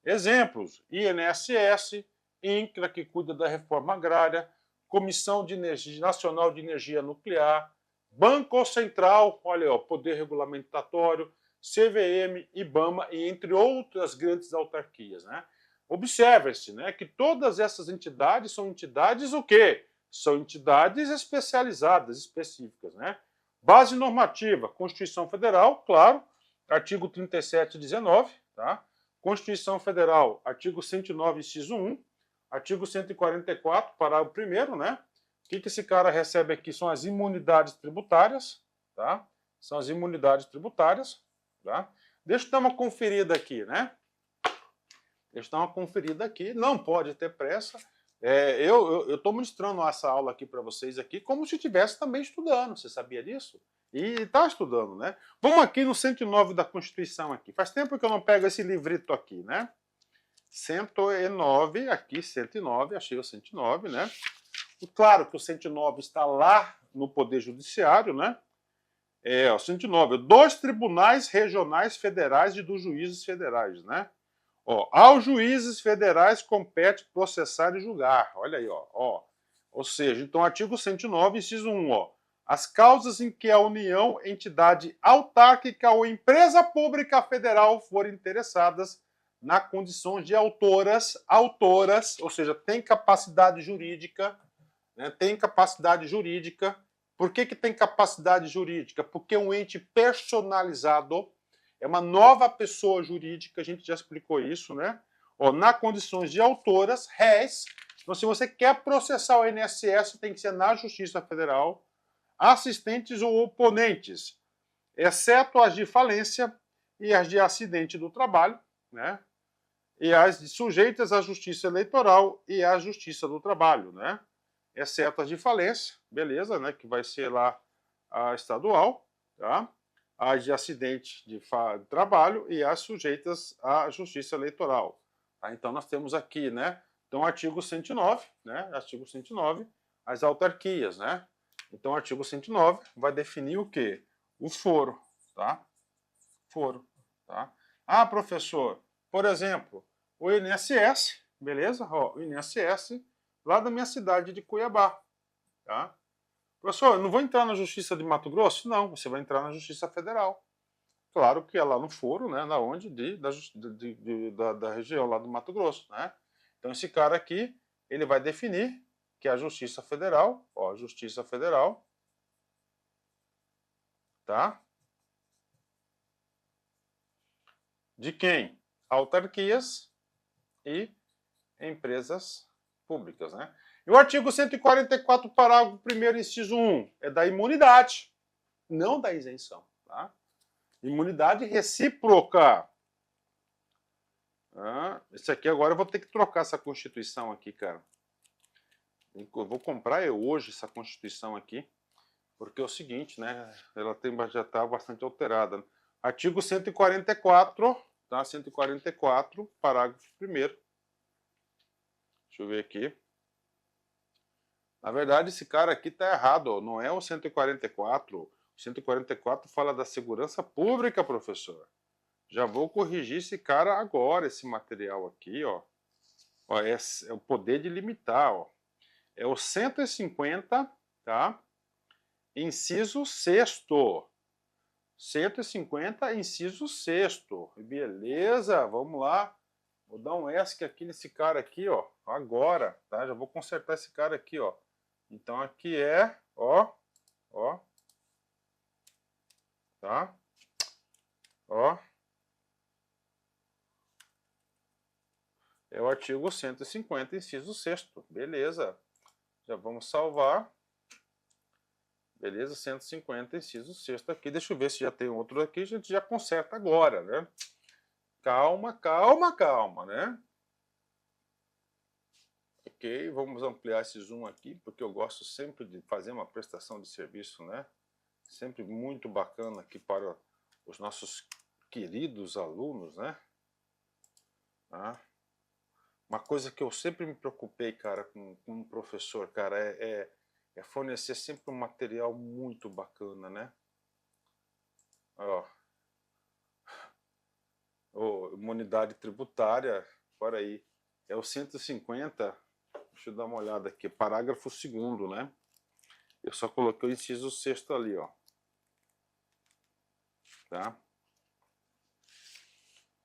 Exemplos: INSS, INCRA, que cuida da reforma agrária, Comissão de Energia, Nacional de Energia Nuclear, Banco Central, olha, ó, Poder Regulamentatório, CVM, IBAMA e entre outras grandes autarquias, né? Observe-se, né, que todas essas entidades são entidades o quê? São entidades especializadas, específicas, né? Base normativa, Constituição Federal, claro, artigo 37 e 19, tá? Constituição Federal, artigo 109, inciso 1, artigo 144, parágrafo 1º, né? O que esse cara recebe aqui são as imunidades tributárias, tá? São as imunidades tributárias, tá? Deixa eu dar uma conferida aqui, né? Deixa eu dar uma conferida aqui, não pode ter pressa. Eu estou ministrando essa aula aqui para vocês aqui como se estivesse também estudando, você sabia disso? E está estudando, né? Vamos aqui no 109 da Constituição aqui. Faz tempo que eu não pego esse livrito aqui, né? 109, aqui 109, achei o 109, né? E claro que o 109 está lá no Poder Judiciário, né? O 109, dos tribunais regionais federais e dos juízes federais, né? Ó, aos juízes federais compete processar e julgar. Olha aí, ó. Ou seja, então, artigo 109, inciso 1, ó. As causas em que a União, entidade autárquica ou empresa pública federal forem interessadas na condição de autoras, ou seja, tem capacidade jurídica, né, tem capacidade jurídica. Por que tem capacidade jurídica? Porque é um ente personalizado, é uma nova pessoa jurídica, a gente já explicou isso, né? Ó, na condições de autoras, réis. Então, se você quer processar o INSS, tem que ser na Justiça Federal, assistentes ou oponentes, exceto as de falência e as de acidente do trabalho, né? E as sujeitas à Justiça Eleitoral e à Justiça do Trabalho, né? Exceto as de falência, beleza, né? Que vai ser lá a estadual, tá? As de acidente de trabalho e as sujeitas à Justiça Eleitoral. Tá? Então, nós temos aqui, né? Então, artigo 109, né? Artigo 109, as autarquias, né? Então, o artigo 109 vai definir o quê? O foro, tá? Foro, tá? Ah, professor, por exemplo, o INSS, beleza? Ó, o INSS lá da minha cidade de Cuiabá, tá? Professor, eu não vou entrar na Justiça de Mato Grosso? Não, você vai entrar na Justiça Federal. Claro que é lá no foro, né? Na onde? Da região lá do Mato Grosso, né? Então esse cara aqui, ele vai definir que a Justiça Federal, ó, Justiça Federal, tá? De quem? Autarquias e empresas públicas, né? E o artigo 144, parágrafo 1º, inciso 1, é da imunidade, não da isenção, tá? Imunidade recíproca. Esse aqui agora eu vou ter que trocar essa Constituição aqui, cara. Eu vou comprar hoje essa Constituição aqui, porque é o seguinte, né? Ela já está bastante alterada. Artigo 144, tá? 144, parágrafo 1º. Deixa eu ver aqui. Na verdade, esse cara aqui está errado, ó. Não é o 144. O 144 fala da segurança pública, professor. Já vou corrigir esse cara agora, esse material aqui, ó. Ó, é o poder de limitar, ó. É o 150, tá? Inciso 6º. 150, inciso 6º. Beleza, vamos lá. Vou dar um ESC aqui nesse cara aqui, ó. Agora, tá? Já vou consertar esse cara aqui, ó. Então aqui é, ó, tá? Ó. É o artigo 150, inciso 6º. Beleza. Já vamos salvar. Beleza, 150, inciso 6º aqui. Deixa eu ver se já tem outro aqui. A gente já conserta agora, né? Calma, calma, calma, né? Ok, vamos ampliar esse zoom aqui, porque eu gosto sempre de fazer uma prestação de serviço, né? Sempre muito bacana aqui para os nossos queridos alunos, né? Ah, uma coisa que eu sempre me preocupei, cara, com um professor, cara, é fornecer sempre um material muito bacana, né? Ó, imunidade tributária, para aí, é o 150, deixa eu dar uma olhada aqui, parágrafo 2º, né? Eu só coloquei o inciso 6º ali, ó. Tá?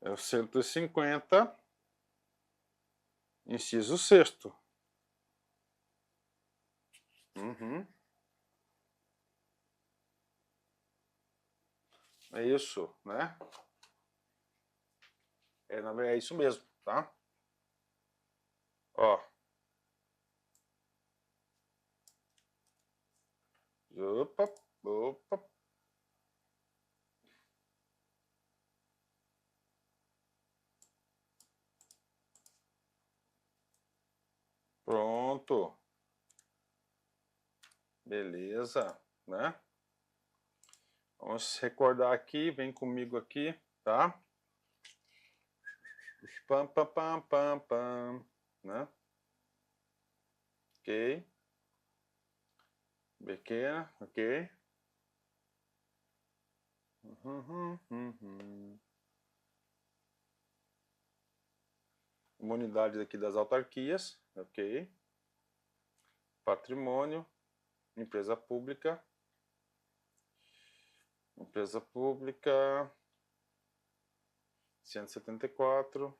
É o 150, inciso 6º. Uhum. É isso, né? É isso mesmo, tá? Ó. Opa, opa. Pronto. Beleza, né? Vamos recordar aqui, vem comigo aqui, tá? Pam, pam, pam, pam, pam, né? Ok. Pequena, ok. Imunidade aqui das autarquias, ok. Patrimônio, empresa pública. Empresa pública, 174.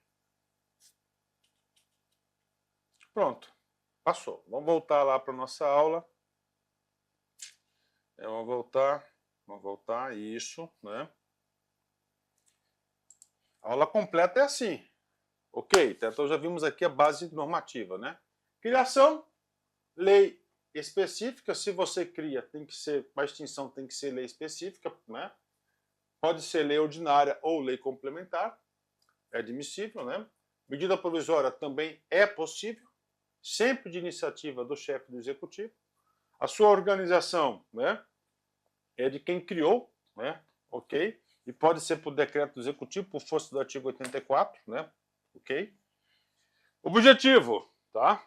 Pronto, passou. Vamos voltar lá para a nossa aula. Vamos voltar, isso, né? A aula completa é assim. Ok, então já vimos aqui a base normativa, né? Criação, lei específica. Se você cria, tem que ser, para extinção tem que ser lei específica, né? Pode ser lei ordinária ou lei complementar, é admissível, né? Medida provisória também é possível, sempre de iniciativa do chefe do executivo. A sua organização, né, é de quem criou, né? Ok? E pode ser por decreto do executivo, por força do artigo 84, né? Ok? Objetivo, tá?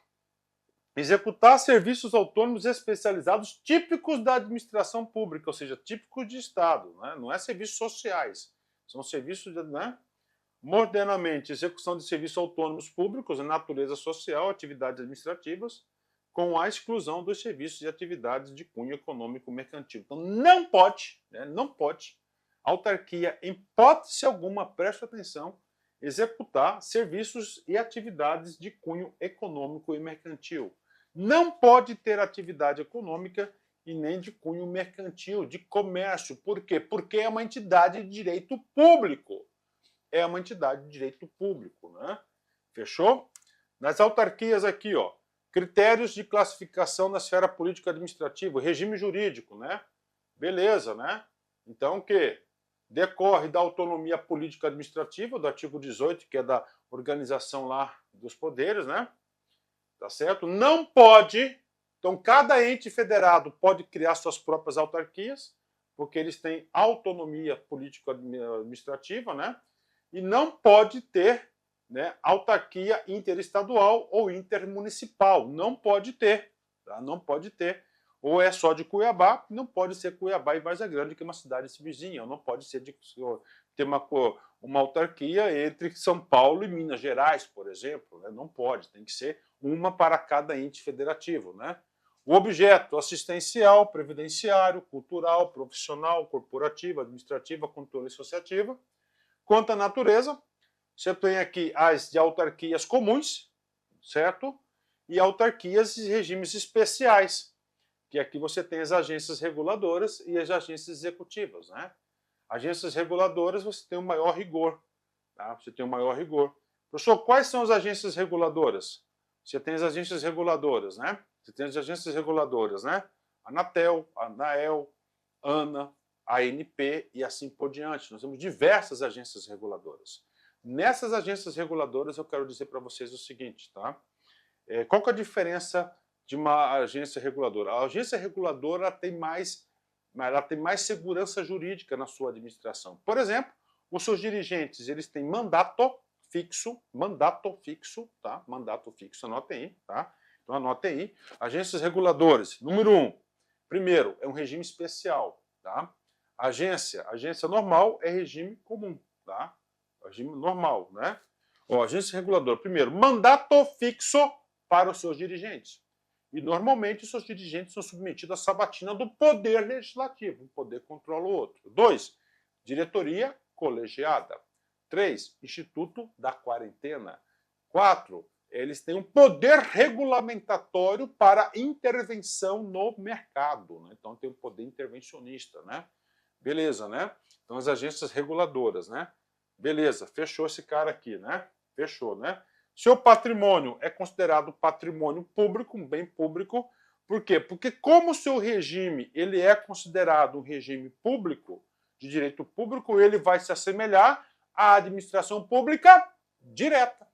Executar serviços autônomos especializados típicos da administração pública, ou seja, típicos de Estado, né? Não é serviços sociais, são serviços, né? Modernamente, execução de serviços autônomos públicos de natureza social, atividades administrativas, com a exclusão dos serviços e atividades de cunho econômico mercantil. Então, não pode, né, não pode, autarquia, em hipótese alguma, preste atenção, executar serviços e atividades de cunho econômico e mercantil. Não pode ter atividade econômica e nem de cunho mercantil, de comércio. Por quê? Porque é uma entidade de direito público. É uma entidade de direito público, né? Fechou? Nas autarquias aqui, ó, critérios de classificação na esfera política administrativa, regime jurídico, né? Beleza, né? Então, o quê? Decorre da autonomia política administrativa, do artigo 18, que é da organização lá dos poderes, né? Tá certo? Não pode, então cada ente federado pode criar suas próprias autarquias, porque eles têm autonomia político-administrativa, né? E não pode ter, né, autarquia interestadual ou intermunicipal. Não pode ter, tá? Não pode ter. Ou é só de Cuiabá, não pode ser Cuiabá e Várzea Grande, que é uma cidade vizinha. Ou não pode ser de ter uma autarquia entre São Paulo e Minas Gerais, por exemplo. Né? Não pode, tem que ser uma para cada ente federativo. Né? O objeto assistencial, previdenciário, cultural, profissional, corporativa, administrativa, controle associativa. Quanto à natureza, você tem aqui as de autarquias comuns, certo? E autarquias e regimes especiais, que aqui você tem as agências reguladoras e as agências executivas, né? Agências reguladoras você tem um maior rigor, tá? Você tem um maior rigor, Professor, quais são as agências reguladoras? Você tem as agências reguladoras, né? Você tem as agências reguladoras, né? Anatel, Anael, ANA, ANP e assim por diante. Nós temos diversas agências reguladoras. Nessas agências reguladoras eu quero dizer para vocês o seguinte, tá? Qual que é a diferença de uma agência reguladora? A agência reguladora ela tem mais segurança jurídica na sua administração. Por exemplo, os seus dirigentes, eles têm mandato fixo, tá? Mandato fixo, anotem aí, tá? Então anotem aí. Agências reguladoras, número 1. Primeiro, é um regime especial, tá? Agência normal é regime comum, tá? Regime normal, né? Ó, agência reguladora, primeiro, mandato fixo para os seus dirigentes. E normalmente os seus dirigentes são submetidos à sabatina do poder legislativo, um poder controla o outro. 2, diretoria colegiada. 3, Instituto da Quarentena. 4, eles têm um poder regulamentatório para intervenção no mercado, né? Então tem um poder intervencionista, né? Beleza, né? Então as agências reguladoras, né? Beleza, fechou esse cara aqui, né? Fechou, né? Seu patrimônio é considerado patrimônio público, um bem público. Por quê? Porque como o seu regime ele é considerado um regime público, de direito público, ele vai se assemelhar à administração pública direta.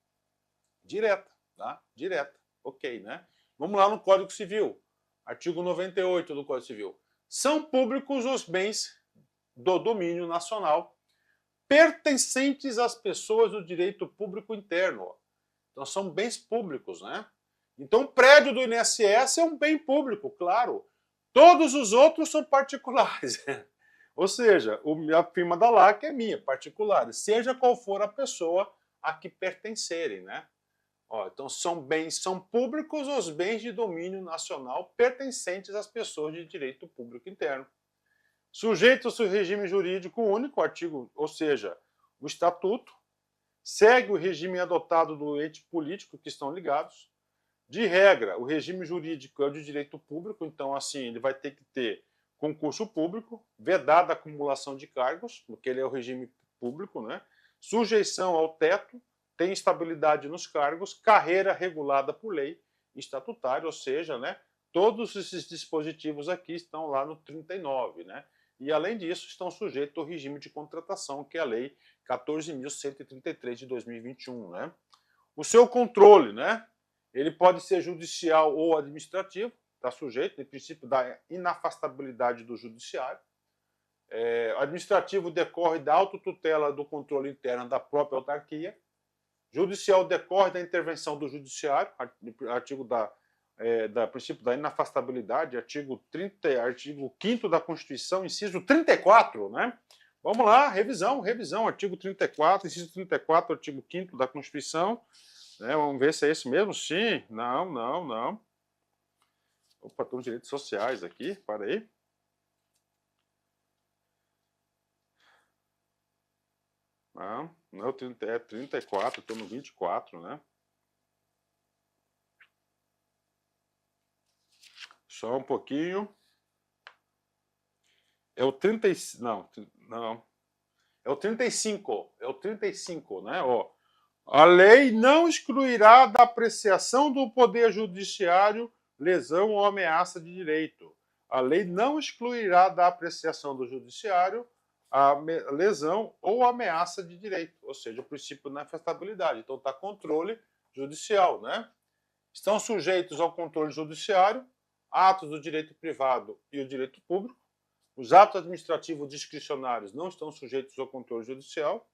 Direta, tá? Direta. Ok, né? Vamos lá no Código Civil. Artigo 98 do Código Civil. São públicos os bens do domínio nacional pertencentes às pessoas do direito público interno. Então são bens públicos, né? Então o prédio do INSS é um bem público, claro. Todos os outros são particulares. Ou seja, a firma da LAC é minha, particular, seja qual for a pessoa a que pertencerem, né? Ó, então são públicos os bens de domínio nacional pertencentes às pessoas de direito público interno. Sujeito-se ao regime jurídico único, artigo, ou seja, o estatuto, segue o regime adotado do ente político que estão ligados. De regra, o regime jurídico é o de direito público, então assim, ele vai ter que ter concurso público, vedada a acumulação de cargos, porque ele é o regime público, né? Sujeição ao teto, tem estabilidade nos cargos, carreira regulada por lei estatutária, ou seja, né, todos esses dispositivos aqui estão lá no 39, né? E, além disso, estão sujeitos ao regime de contratação, que é a Lei 14.133 de 2021. Né? O seu controle, né? Ele pode ser judicial ou administrativo, está sujeito, em princípio, da inafastabilidade do judiciário. Administrativo decorre da autotutela do controle interno da própria autarquia. Judicial decorre da intervenção do judiciário, artigo da princípio da inafastabilidade, artigo 5º da Constituição, inciso 34, né? Vamos lá, revisão, artigo 34, inciso 34, artigo 5º da Constituição, né? Vamos ver se é esse mesmo, sim, não. Opa, tem os direitos sociais aqui, para aí. Não é 34, estou no 24, né? Só um pouquinho. É o 35. Não. É o 35. É o 35, né? Ó. A lei não excluirá da apreciação do Poder Judiciário lesão ou ameaça de direito. A lei não excluirá da apreciação do Judiciário a lesão ou ameaça de direito, ou seja, o princípio da inafastabilidade. Então está controle judicial, né? Estão sujeitos ao controle judiciário atos do direito privado e o direito público. Os atos administrativos discricionários não estão sujeitos ao controle judicial.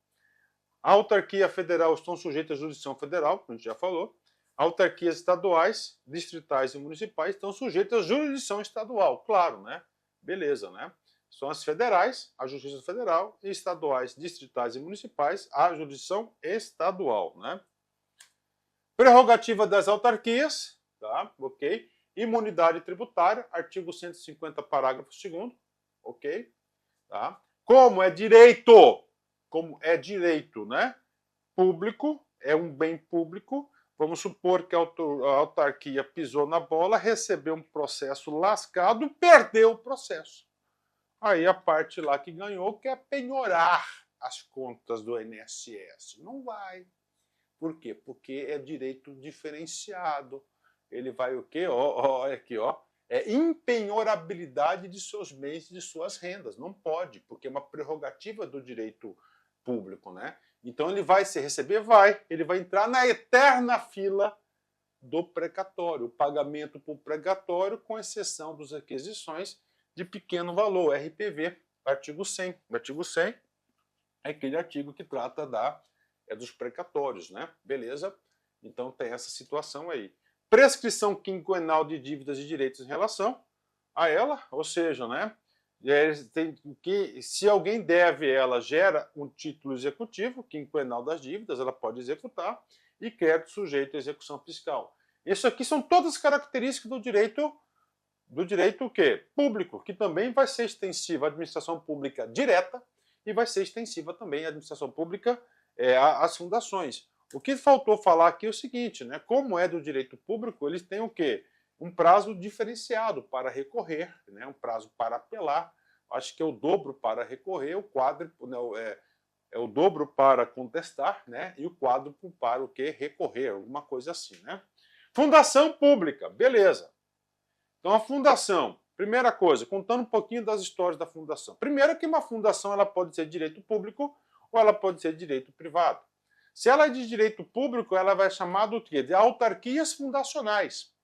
A autarquia federal estão sujeitas à jurisdição federal, como a gente já falou. Autarquias estaduais, distritais e municipais estão sujeitas à jurisdição estadual, claro, né? Beleza, né? São as federais, a Justiça Federal, e estaduais, distritais e municipais, a jurisdição estadual, né? Prerrogativa das autarquias, tá? Ok. Imunidade tributária, artigo 150, parágrafo 2º, ok? Tá? Como é direito, né? Público, é um bem público, vamos supor que a autarquia pisou na bola, recebeu um processo lascado, perdeu o processo. Aí a parte lá que ganhou quer penhorar as contas do INSS. Não vai. Por quê? Porque é direito diferenciado. Ele vai o quê? Olha aqui, ó. É impenhorabilidade de seus bens e de suas rendas. Não pode, porque é uma prerrogativa do direito público, né? Então ele vai se receber? Vai. Ele vai entrar na eterna fila do precatório, o pagamento por precatório, com exceção das requisições de pequeno valor, RPV, artigo 100. O artigo 100 é aquele artigo que trata dos precatórios, né? Beleza? Então tem essa situação aí. Prescrição quinquenal de dívidas e direitos em relação a ela, ou seja, né? Se alguém deve, ela gera um título executivo quinquenal das dívidas, ela pode executar, e crédito sujeito à execução fiscal. Isso aqui são todas as características do direito o quê? Público, que também vai ser extensiva à administração pública direta e vai ser extensiva também à administração pública às fundações. O que faltou falar aqui é o seguinte, né? Como é do direito público, eles têm o quê? Um prazo diferenciado para recorrer, né? Um prazo para apelar. Acho que é o dobro para recorrer, o quádruplo, né? É o dobro para contestar, né? E o quádruplo para o quê? Recorrer, alguma coisa assim, né? Fundação pública, beleza. Então a fundação, primeira coisa, contando um pouquinho das histórias da fundação. Primeiro que uma fundação ela pode ser direito público ou ela pode ser direito privado. Se ela é de direito público, ela vai chamar do quê? De autarquias fundacionais.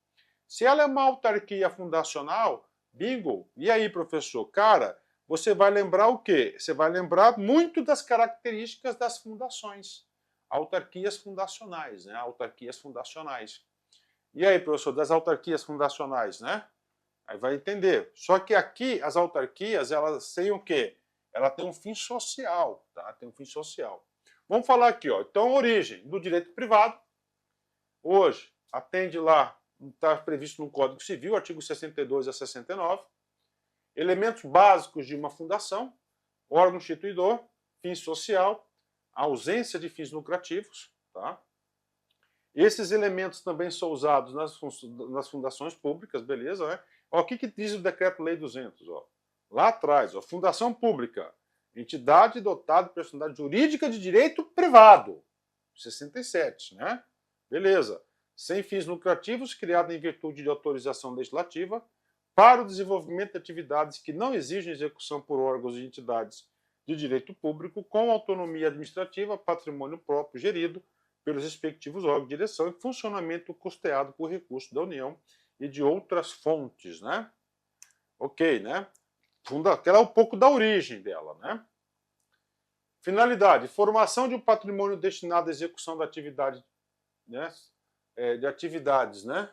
Se ela é uma autarquia fundacional, bingo, e aí, professor? Cara, você vai lembrar o quê? Você vai lembrar muito das características das fundações. Autarquias fundacionais, né? Autarquias fundacionais. E aí, professor, das autarquias fundacionais, né? Aí vai entender. Só que aqui, as autarquias, elas têm o quê? Ela tem um fim social, tá? Tem um fim social. Vamos falar aqui, ó. Então, origem do direito privado. Hoje, atende lá, está previsto no Código Civil, artigo 62 a 69. Elementos básicos de uma fundação, órgão instituidor, fim social, ausência de fins lucrativos, tá? Esses elementos também são usados nas fundações públicas, beleza, né? Ó, o que diz o Decreto-Lei 200? Ó? Lá atrás, ó, fundação pública, entidade dotada de personalidade jurídica de direito privado, 67, né? Beleza. Sem fins lucrativos, criada em virtude de autorização legislativa, para o desenvolvimento de atividades que não exigem execução por órgãos e entidades de direito público, com autonomia administrativa, patrimônio próprio gerido pelos respectivos órgãos de direção e funcionamento custeado por recursos da União e de outras fontes, né? Ok, né? Aquela é um pouco da origem dela, né? Finalidade: formação de um patrimônio destinado à execução da atividade, né? De atividades, né?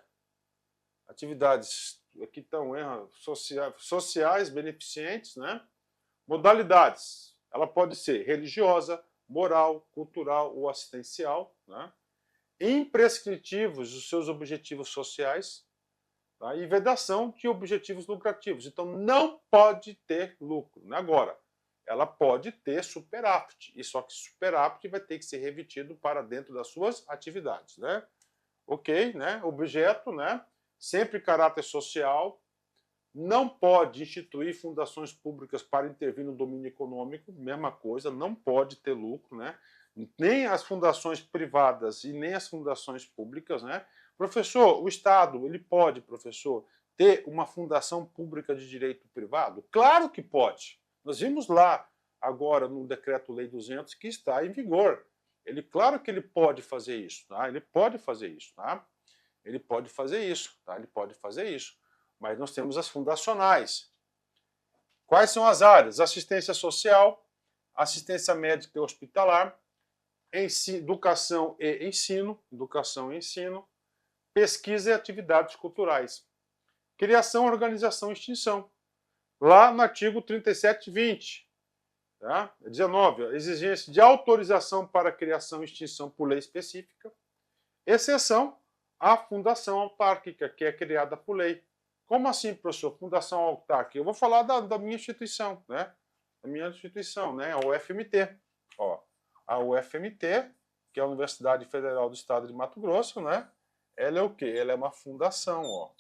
Atividades, aqui estão sociais, beneficentes, né? Modalidades: ela pode ser religiosa, moral, cultural ou assistencial, né? Imprescritivos os seus objetivos sociais, tá? E vedação de objetivos lucrativos. Então não pode ter lucro. Agora, ela pode ter superávit, e só que superávit vai ter que ser revetido para dentro das suas atividades, né? Ok, né? Objeto, né? Sempre caráter social. Não pode instituir fundações públicas para intervir no domínio econômico, mesma coisa, não pode ter lucro, né? Nem as fundações privadas e nem as fundações públicas, né? Professor, o Estado, ele pode, professor, ter uma fundação pública de direito privado? Claro que pode. Nós vimos lá, agora, no Decreto-Lei 200, que está em vigor. Claro que ele pode fazer isso, tá? Ele pode fazer isso, tá? Ele pode fazer isso, tá? Ele pode fazer isso. Mas nós temos as fundacionais. Quais são as áreas? Assistência social, assistência médica e hospitalar, educação e ensino, pesquisa e atividades culturais. Criação, organização e extinção. Lá no artigo 3720, tá? 19, exigência de autorização para criação e extinção por lei específica, exceção à fundação autárquica, que é criada por lei. Como assim, professor? Fundação autárquica? Eu vou falar da minha instituição, né? Da minha instituição, né? A UFMT. Ó, a UFMT, que é a Universidade Federal do Estado de Mato Grosso, né? Ela é o quê? Ela é uma fundação, ó.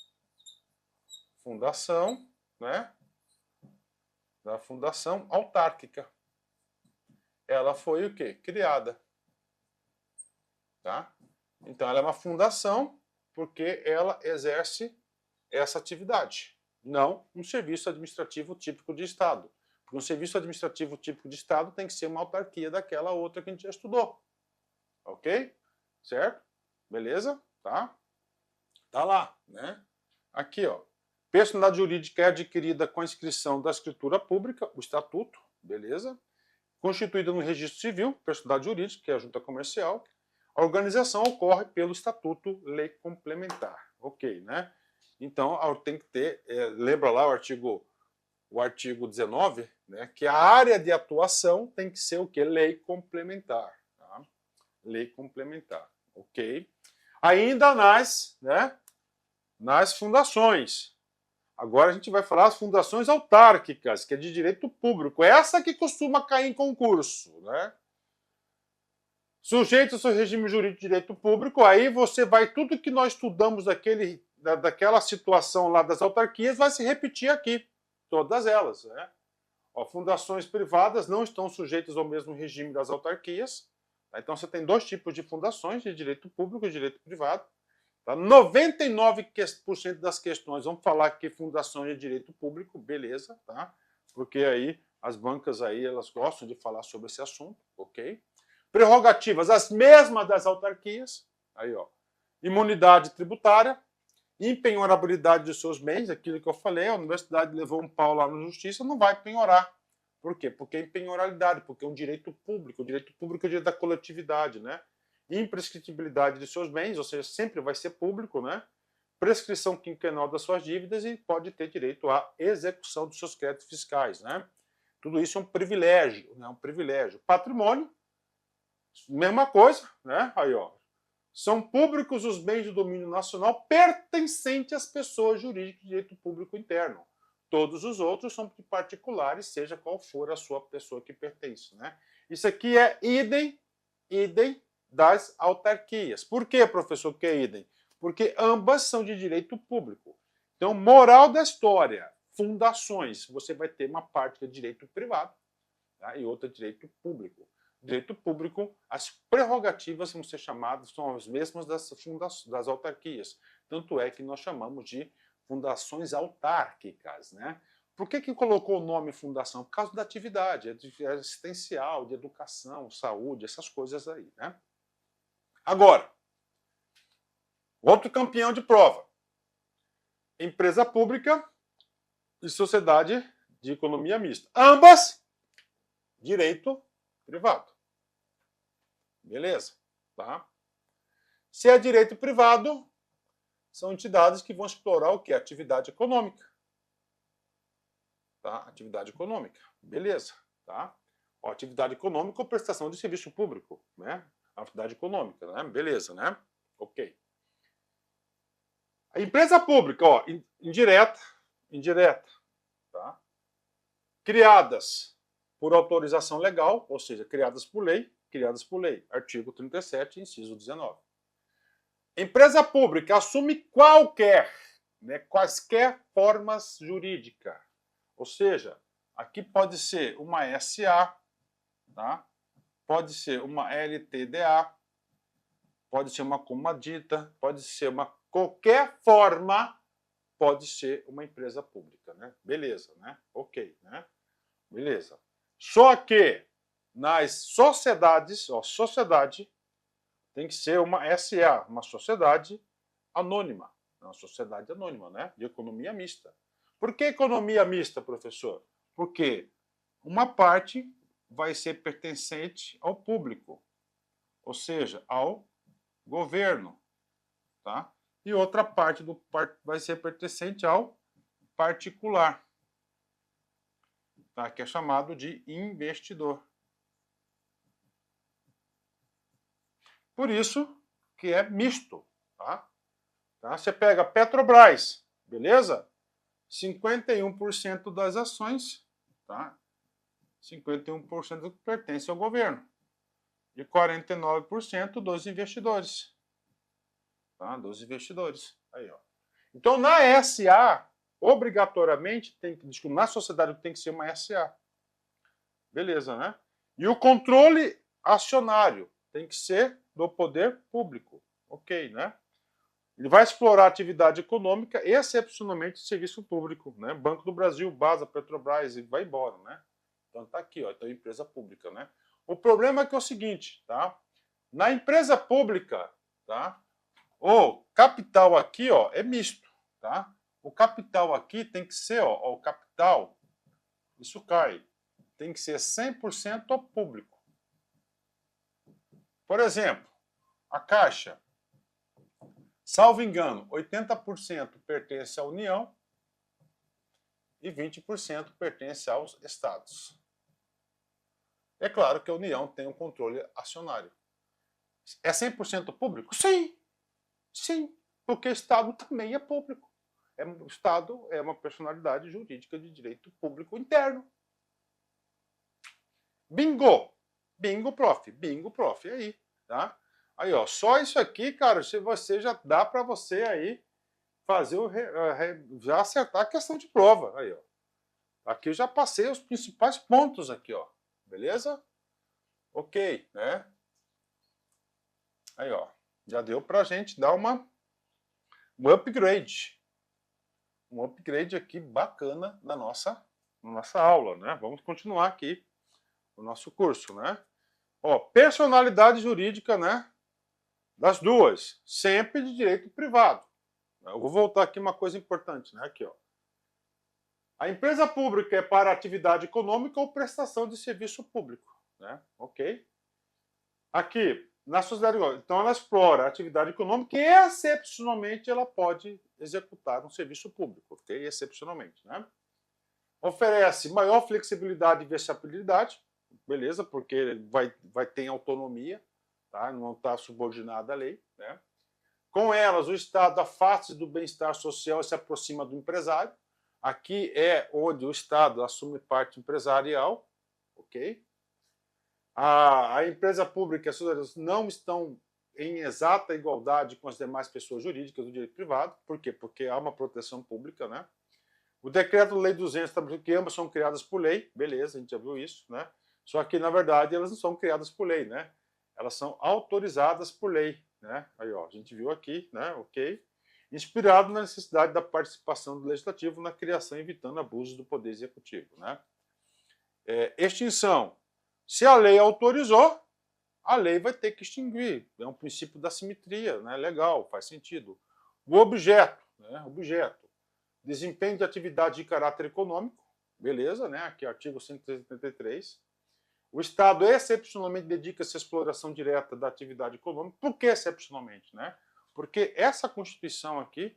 Fundação, né? Da fundação autárquica. Ela foi o quê? Criada. tá? Então ela é uma fundação porque ela exerce essa atividade, não um serviço administrativo típico de Estado. Porque um serviço administrativo típico de Estado tem que ser uma autarquia daquela outra que a gente já estudou. Ok? Certo? Beleza? Tá? Tá lá, né? Aqui, ó. Personalidade jurídica é adquirida com a inscrição da escritura pública, o estatuto, beleza? Constituída no registro civil, personalidade jurídica, que é a junta comercial. A organização ocorre pelo estatuto lei complementar. Ok, né? Então, tem que ter, lembra lá o artigo 19, né, que a área de atuação tem que ser o quê? Lei complementar. Tá? Lei complementar, ok? Ainda nas fundações. Agora a gente vai falar das fundações autárquicas, que é de direito público. Essa que costuma cair em concurso, né? Sujeito ao seu regime jurídico de direito público, aí você vai, tudo que nós estudamos daquela situação lá das autarquias vai se repetir aqui. Todas elas, né? Ó, fundações privadas não estão sujeitas ao mesmo regime das autarquias. Tá? Então você tem dois tipos de fundações, de direito público e direito privado. Tá? 99% das questões vão falar que fundações de direito público, beleza, tá? Porque aí as bancas aí elas gostam de falar sobre esse assunto, ok? Prerrogativas as mesmas das autarquias, aí ó, imunidade tributária, impenhorabilidade de seus bens, aquilo que eu falei, a universidade levou um pau lá na justiça, não vai penhorar. Por quê? Porque é impenhorabilidade, porque é um direito público, o direito público é o direito da coletividade, né? Imprescritibilidade de seus bens, ou seja, sempre vai ser público, né? Prescrição quinquenal das suas dívidas e pode ter direito à execução dos seus créditos fiscais, né? Tudo isso é um privilégio, né? Um privilégio. Patrimônio, mesma coisa, né? Aí, ó. São públicos os bens do domínio nacional pertencentes às pessoas jurídicas de direito público interno. Todos os outros são de particulares, seja qual for a sua pessoa que pertence, né? Isso aqui é idem das autarquias. Por que, professor, que é idem? Porque ambas são de direito público. Então, moral da história, fundações, você vai ter uma parte que é direito privado, tá? E outra direito público. Direito público, as prerrogativas vão ser chamadas, são as mesmas das autarquias. Tanto é que nós chamamos de fundações autárquicas, né? Por que colocou o nome fundação? Por causa da atividade, assistencial, de educação, saúde, essas coisas aí, né? Agora, outro campeão de prova. Empresa pública e sociedade de economia mista. Ambas, direito privado. Beleza? Tá? Se é direito privado, são entidades que vão explorar o que? Atividade econômica. Tá? Atividade econômica. Beleza. Tá? Ó, atividade econômica ou prestação de serviço público. Né? Atividade econômica. Né? Beleza, né? Ok. A empresa pública, ó, indireta. Tá? Criadas por autorização legal, ou seja, criadas por lei, artigo 37, inciso 19. Empresa pública assume quaisquer formas jurídicas, ou seja, aqui pode ser uma SA, tá? Pode ser uma LTDA, pode ser uma comadita, pode ser qualquer forma, pode ser uma empresa pública, né? Beleza, né? Ok, né? Beleza. Só que nas sociedades, ó, sociedade tem que ser uma SA, uma sociedade anônima. Uma sociedade anônima, né? De economia mista. Por que economia mista, professor? Porque uma parte vai ser pertencente ao público, ou seja, ao governo, tá? E outra parte vai ser pertencente ao particular, tá? Que é chamado de investidor. Por isso que é misto. Tá? Você pega Petrobras, beleza? 51% das ações, tá? 51% pertence ao governo. E 49% dos investidores. Tá? Dos investidores. Aí, ó. Então, na SA, obrigatoriamente, na sociedade tem que ser uma SA. Beleza, né? E o controle acionário tem que ser do poder público. Ok, né? Ele vai explorar atividade econômica, excepcionalmente serviço público, né? Banco do Brasil, BASA, Petrobras, e vai embora, né? Então tá aqui, ó, então empresa pública, né? O problema é que é o seguinte, tá? Na empresa pública, tá? O capital aqui, ó, é misto, tá? O capital aqui tem que ser, ó, o capital, isso cai, tem que ser 100% público. Por exemplo, a Caixa, salvo engano, 80% pertence à União e 20% pertence aos estados. É claro que a União tem um controle acionário. É 100% público? Sim, sim, porque o Estado também é público. O Estado é uma personalidade jurídica de direito público interno. Bingo! Bingo, prof, aí, tá? Aí, ó, só isso aqui, cara, você já dá para você aí fazer já acertar a questão de prova, aí, ó. Aqui eu já passei os principais pontos aqui, ó. Beleza? Ok, né? Aí, ó, já deu pra gente dar um upgrade. Um upgrade aqui bacana na nossa aula, né? Vamos continuar aqui o nosso curso, né? Ó, personalidade jurídica, né? Das duas, sempre de direito privado. Eu vou voltar aqui uma coisa importante, né? Aqui, ó. A empresa pública é para atividade econômica ou prestação de serviço público, né? Ok? Aqui, na sociedade, então ela explora a atividade econômica e, excepcionalmente, ela pode executar um serviço público, ok? Excepcionalmente, né? Oferece maior flexibilidade e versatilidade, beleza? Porque vai ter autonomia, tá? Não está subordinada à lei, né? Com elas, o Estado afasta-se do bem-estar social e se aproxima do empresário. Aqui é onde o Estado assume parte empresarial, ok? A empresa pública e as sociedades não estão em exata igualdade com as demais pessoas jurídicas do direito privado. Por quê? Porque há uma proteção pública, né? O Decreto-Lei 200 estabelece que ambas são criadas por lei, beleza, a gente já viu isso, né? Só que, na verdade, elas não são criadas por lei, né? Elas são autorizadas por lei, né? Aí, ó, a gente viu aqui, né? Ok. Inspirado na necessidade da participação do legislativo na criação, evitando abusos do poder executivo, né? Extinção. Se a lei autorizou, a lei vai ter que extinguir. É um princípio da simetria, né? Legal, faz sentido. O objeto, né? Objeto. Desempenho de atividade de caráter econômico, beleza, né? Aqui artigo 173. O Estado excepcionalmente dedica-se à exploração direta da atividade econômica. Por que excepcionalmente, né? Porque essa Constituição aqui,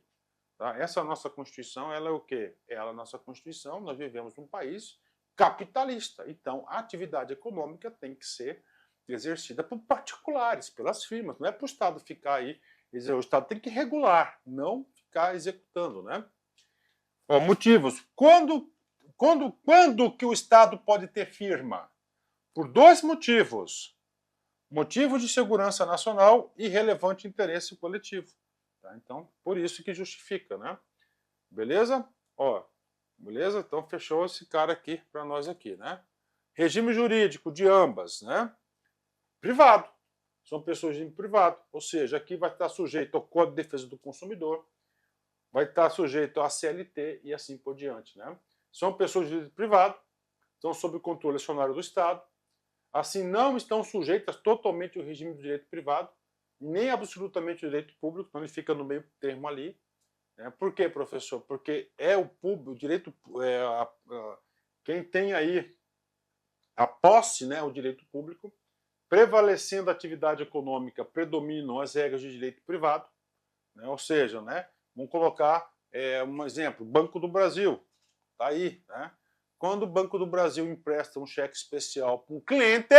tá? Essa nossa Constituição, ela é o quê? Ela, a nossa Constituição, nós vivemos num país capitalista. Então, a atividade econômica tem que ser exercida por particulares, pelas firmas. Não é para o Estado ficar aí. O Estado tem que regular, não ficar executando, né? Ó, motivos. Quando que o Estado pode ter firma? Por dois motivos. Motivo de segurança nacional e relevante interesse coletivo. Tá? Então, por isso que justifica, né? Beleza? Ó, beleza? Então, fechou esse cara aqui para nós aqui, né? Regime jurídico de ambas, né? Privado. São pessoas de privado. Ou seja, aqui vai estar sujeito ao Código de Defesa do Consumidor, vai estar sujeito à CLT e assim por diante, né? São pessoas de direito privado, estão sob o controle acionário do Estado, assim não estão sujeitas totalmente ao regime do direito privado, nem absolutamente ao direito público, então ele fica no meio termo ali. Né? Por quê, professor? Porque é o público, o direito, quem tem aí a posse, né, o direito público, prevalecendo a atividade econômica, predominam as regras de direito privado, né? Ou seja, né, vamos colocar um exemplo, Banco do Brasil, tá aí, né? Quando o Banco do Brasil empresta um cheque especial para um cliente,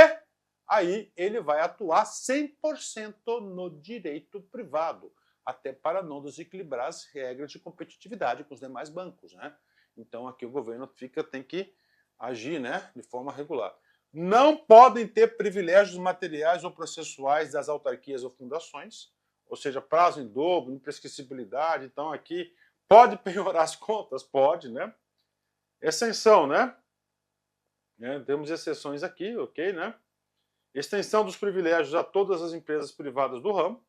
aí ele vai atuar 100% no direito privado, até para não desequilibrar as regras de competitividade com os demais bancos, né? Então aqui o governo tem que agir, né, de forma regular. Não podem ter privilégios materiais ou processuais das autarquias ou fundações, ou seja, prazo em dobro, imprescritibilidade. Então aqui pode penhorar as contas? Pode, né? Exceção, né? Temos exceções aqui, ok, né? Extensão dos privilégios a todas as empresas privadas do ramo.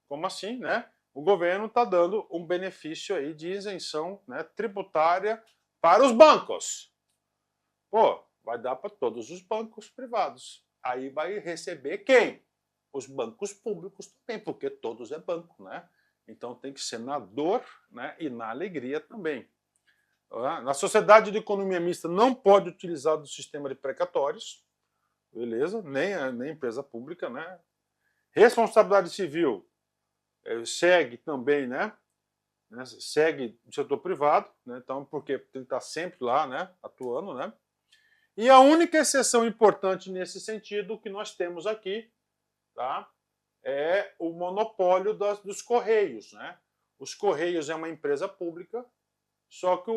Como assim, né? O governo está dando um benefício aí de isenção, né, tributária para os bancos. Pô, vai dar para todos os bancos privados. Aí vai receber quem? Os bancos públicos também, porque todos é banco, né? Então tem que ser na dor, né, e na alegria também. Na sociedade de economia mista não pode utilizar do sistema de precatórios, beleza? Nem empresa pública, né? Responsabilidade civil segue também, né? Segue o setor privado, né? Então, porque tem que estar sempre lá, né? Atuando, né? E a única exceção importante nesse sentido que nós temos aqui, tá? É o monopólio dos Correios, né? Os Correios é uma empresa pública, só que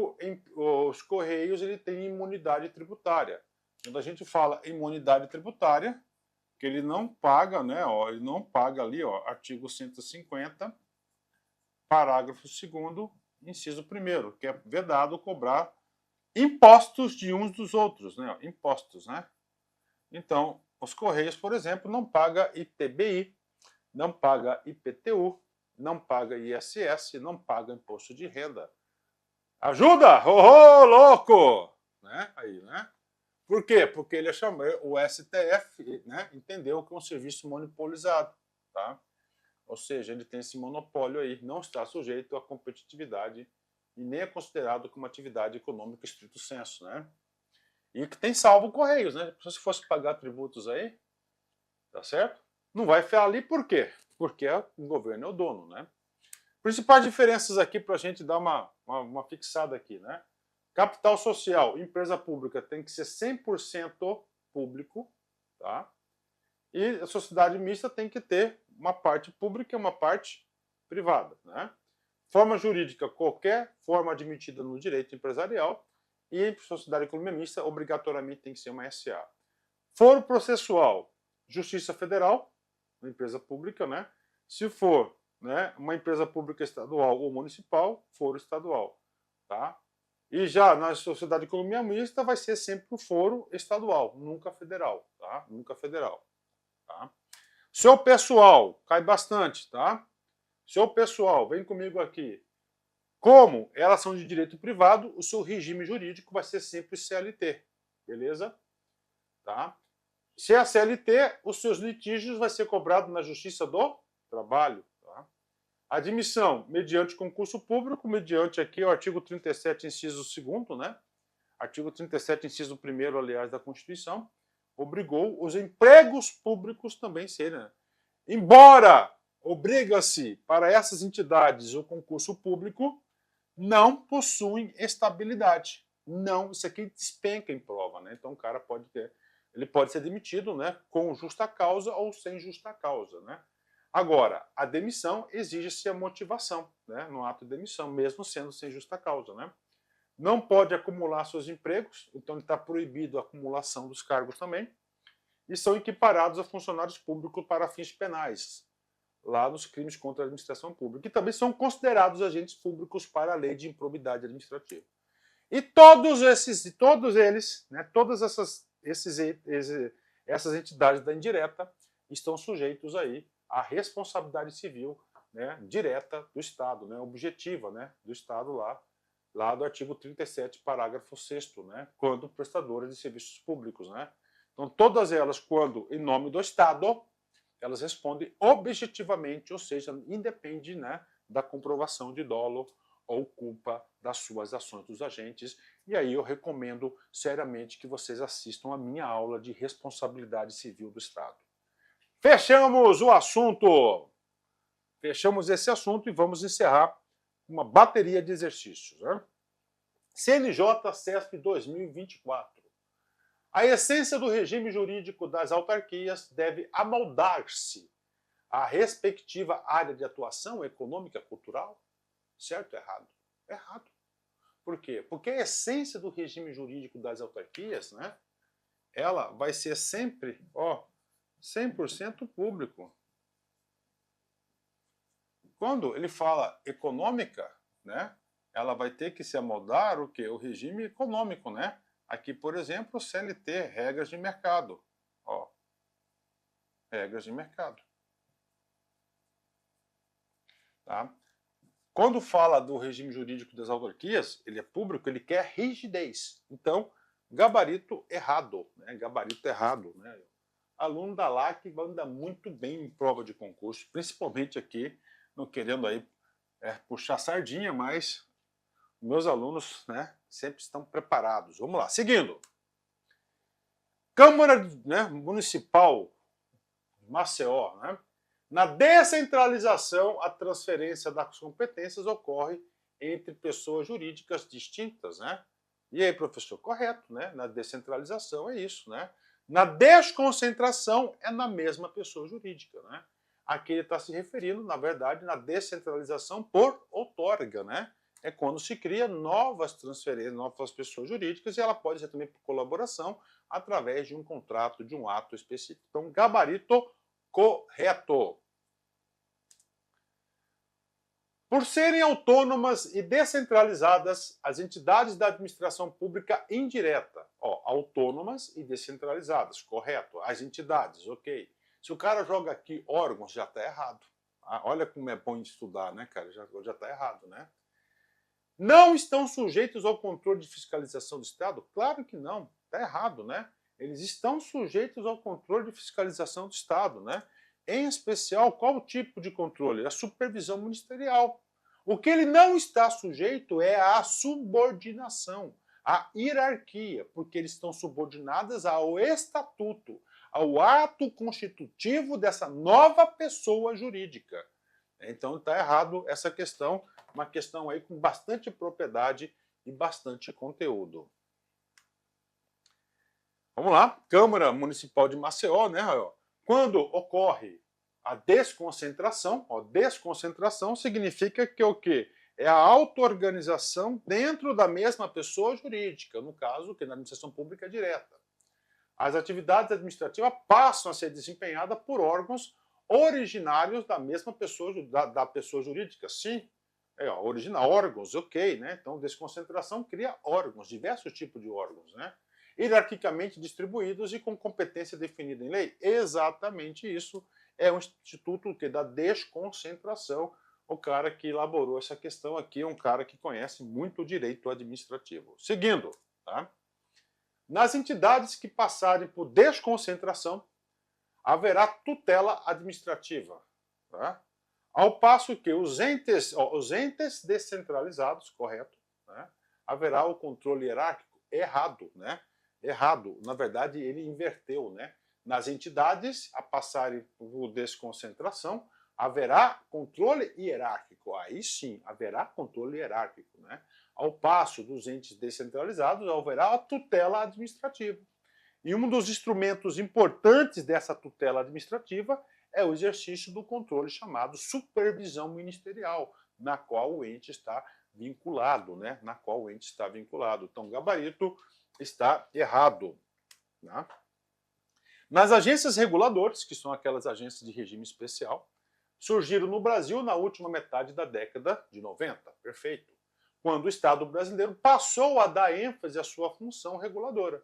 os Correios ele tem imunidade tributária. Quando a gente fala imunidade tributária, que ele não paga, né? Ó, ele não paga ali, ó, artigo 150, parágrafo 2º, inciso 1º, que é vedado cobrar impostos de uns dos outros, né? Impostos, né? Então, os Correios, por exemplo, não paga ITBI, não paga IPTU, não paga ISS, não paga imposto de renda. Ajuda! Oh, louco! Né? Aí, né? Por quê? Porque ele chamou o STF, né? Entendeu que é um serviço monopolizado, tá? Ou seja, ele tem esse monopólio aí, não está sujeito à competitividade e nem é considerado como atividade econômica estrito sensu, né? E que tem salvo Correios, né? Se fosse pagar tributos aí, tá certo? Não vai falir por quê? Porque o governo é o dono, né? Principais diferenças aqui para a gente dar uma fixada aqui, né? Capital social, empresa pública tem que ser 100% público, tá? E a sociedade mista tem que ter uma parte pública e uma parte privada, né? Forma jurídica, qualquer forma admitida no direito empresarial, e em sociedade econômica mista, obrigatoriamente tem que ser uma SA. Foro processual, Justiça Federal, uma empresa pública, né? Se for, né, uma empresa pública estadual ou municipal, foro estadual, tá? E já na sociedade de economia mista vai ser sempre o foro estadual, nunca federal, tá? Nunca federal, tá? Seu pessoal, cai bastante, tá? Seu pessoal, vem comigo aqui. Como elas são de direito privado, o seu regime jurídico vai ser sempre CLT, beleza? Tá? Se é a CLT, os seus litígios vai ser cobrado na Justiça do Trabalho. Tá? Admissão mediante concurso público, mediante aqui o artigo 37, inciso 2º, né? Artigo 37, inciso 1º, aliás, da Constituição, obrigou os empregos públicos também serem. Né? Embora obriga-se para essas entidades o concurso público, não possuem estabilidade. Não, isso aqui despenca em prova, né? Então o cara pode ter, ele pode ser demitido, né, com justa causa ou sem justa causa, né? Agora, a demissão exige-se a motivação, né, no ato de demissão, mesmo sendo sem justa causa, né? Não pode acumular seus empregos, então está proibido a acumulação dos cargos também, e são equiparados a funcionários públicos para fins penais, lá nos crimes contra a administração pública, que também são considerados agentes públicos para a lei de improbidade administrativa. E todos eles, né, essas entidades da indireta estão sujeitos aí à responsabilidade civil, né, direta do Estado, né, objetiva, né, do Estado lá do artigo 37, parágrafo 6º, né, quando prestadoras de serviços públicos, né. Então todas elas, quando em nome do Estado, elas respondem objetivamente, ou seja, independe, né, da comprovação de dolo ou culpa das suas ações dos agentes. E aí eu recomendo seriamente que vocês assistam a minha aula de responsabilidade civil do Estado. Fechamos o assunto! Fechamos esse assunto e vamos encerrar uma bateria de exercícios. Né? CNJ-CESP 2024. A essência do regime jurídico das autarquias deve amoldar-se à respectiva área de atuação econômica cultural? Certo ou errado? Errado. Por quê? Porque a essência do regime jurídico das autarquias, né, ela vai ser sempre, 100% público. Quando ele fala econômica, né, ela vai ter que se amoldar o quê? O regime econômico, né? Aqui, por exemplo, CLT, regras de mercado. regras de mercado. Tá? Quando fala do regime jurídico das autarquias, ele é público, ele quer rigidez. Então, gabarito errado, né? Gabarito errado, né? Aluno da LAC anda muito bem em prova de concurso, principalmente aqui, não querendo aí puxar sardinha, mas meus alunos, né, sempre estão preparados. Vamos lá, seguindo. Câmara, né, Municipal de Maceió, né? Na descentralização, a transferência das competências ocorre entre pessoas jurídicas distintas, né? E aí, professor, correto, né? Na descentralização é isso, né? Na desconcentração é na mesma pessoa jurídica, né? Aqui ele está se referindo, na verdade, na descentralização por outorga, né? É quando se cria novas transferências, novas pessoas jurídicas, e ela pode ser também por colaboração através de um contrato, de um ato específico. Então, gabarito correto. Por serem autônomas e descentralizadas, as entidades da administração pública indireta, autônomas e descentralizadas, correto? As entidades, ok. Se o cara joga aqui órgãos, já está errado. Olha como é bom estudar, né, cara? Já está errado, né? Não estão sujeitos ao controle de fiscalização do Estado? Claro que não, está errado, né? Eles estão sujeitos ao controle de fiscalização do Estado, né? Em especial, qual o tipo de controle? A supervisão ministerial. O que ele não está sujeito é a subordinação, a hierarquia, porque eles estão subordinados ao estatuto, ao ato constitutivo dessa nova pessoa jurídica. Então está errado essa questão, uma questão aí com bastante propriedade e bastante conteúdo. Vamos lá, Câmara Municipal de Maceió, né, Rael? Quando ocorre a desconcentração, desconcentração significa que o quê? É a auto-organização dentro da mesma pessoa jurídica, no caso, que na administração pública direta. As atividades administrativas passam a ser desempenhadas por órgãos originários da mesma pessoa, da pessoa jurídica, sim. Original, órgãos, ok, né? Então, desconcentração cria órgãos, diversos tipos de órgãos, né? Hierarquicamente distribuídos e com competência definida em lei. Exatamente isso. É um instituto que dá desconcentração. O cara que elaborou essa questão aqui é um cara que conhece muito o direito administrativo. Seguindo, tá? Nas entidades que passarem por desconcentração, haverá tutela administrativa, tá? Ao passo que os entes descentralizados, correto, né? Haverá o controle hierárquico errado, né? Errado. Na verdade, ele inverteu, né? Nas entidades a passarem por desconcentração, haverá controle hierárquico. Aí sim, haverá controle hierárquico, né? Ao passo dos entes descentralizados, haverá a tutela administrativa. E um dos instrumentos importantes dessa tutela administrativa é o exercício do controle chamado supervisão ministerial, na qual o ente está vinculado, né? Na qual o ente está vinculado. Então, o gabarito está errado, né? Nas agências reguladoras, que são aquelas agências de regime especial, surgiram no Brasil na última metade da década de 90, perfeito, quando o Estado brasileiro passou a dar ênfase à sua função reguladora,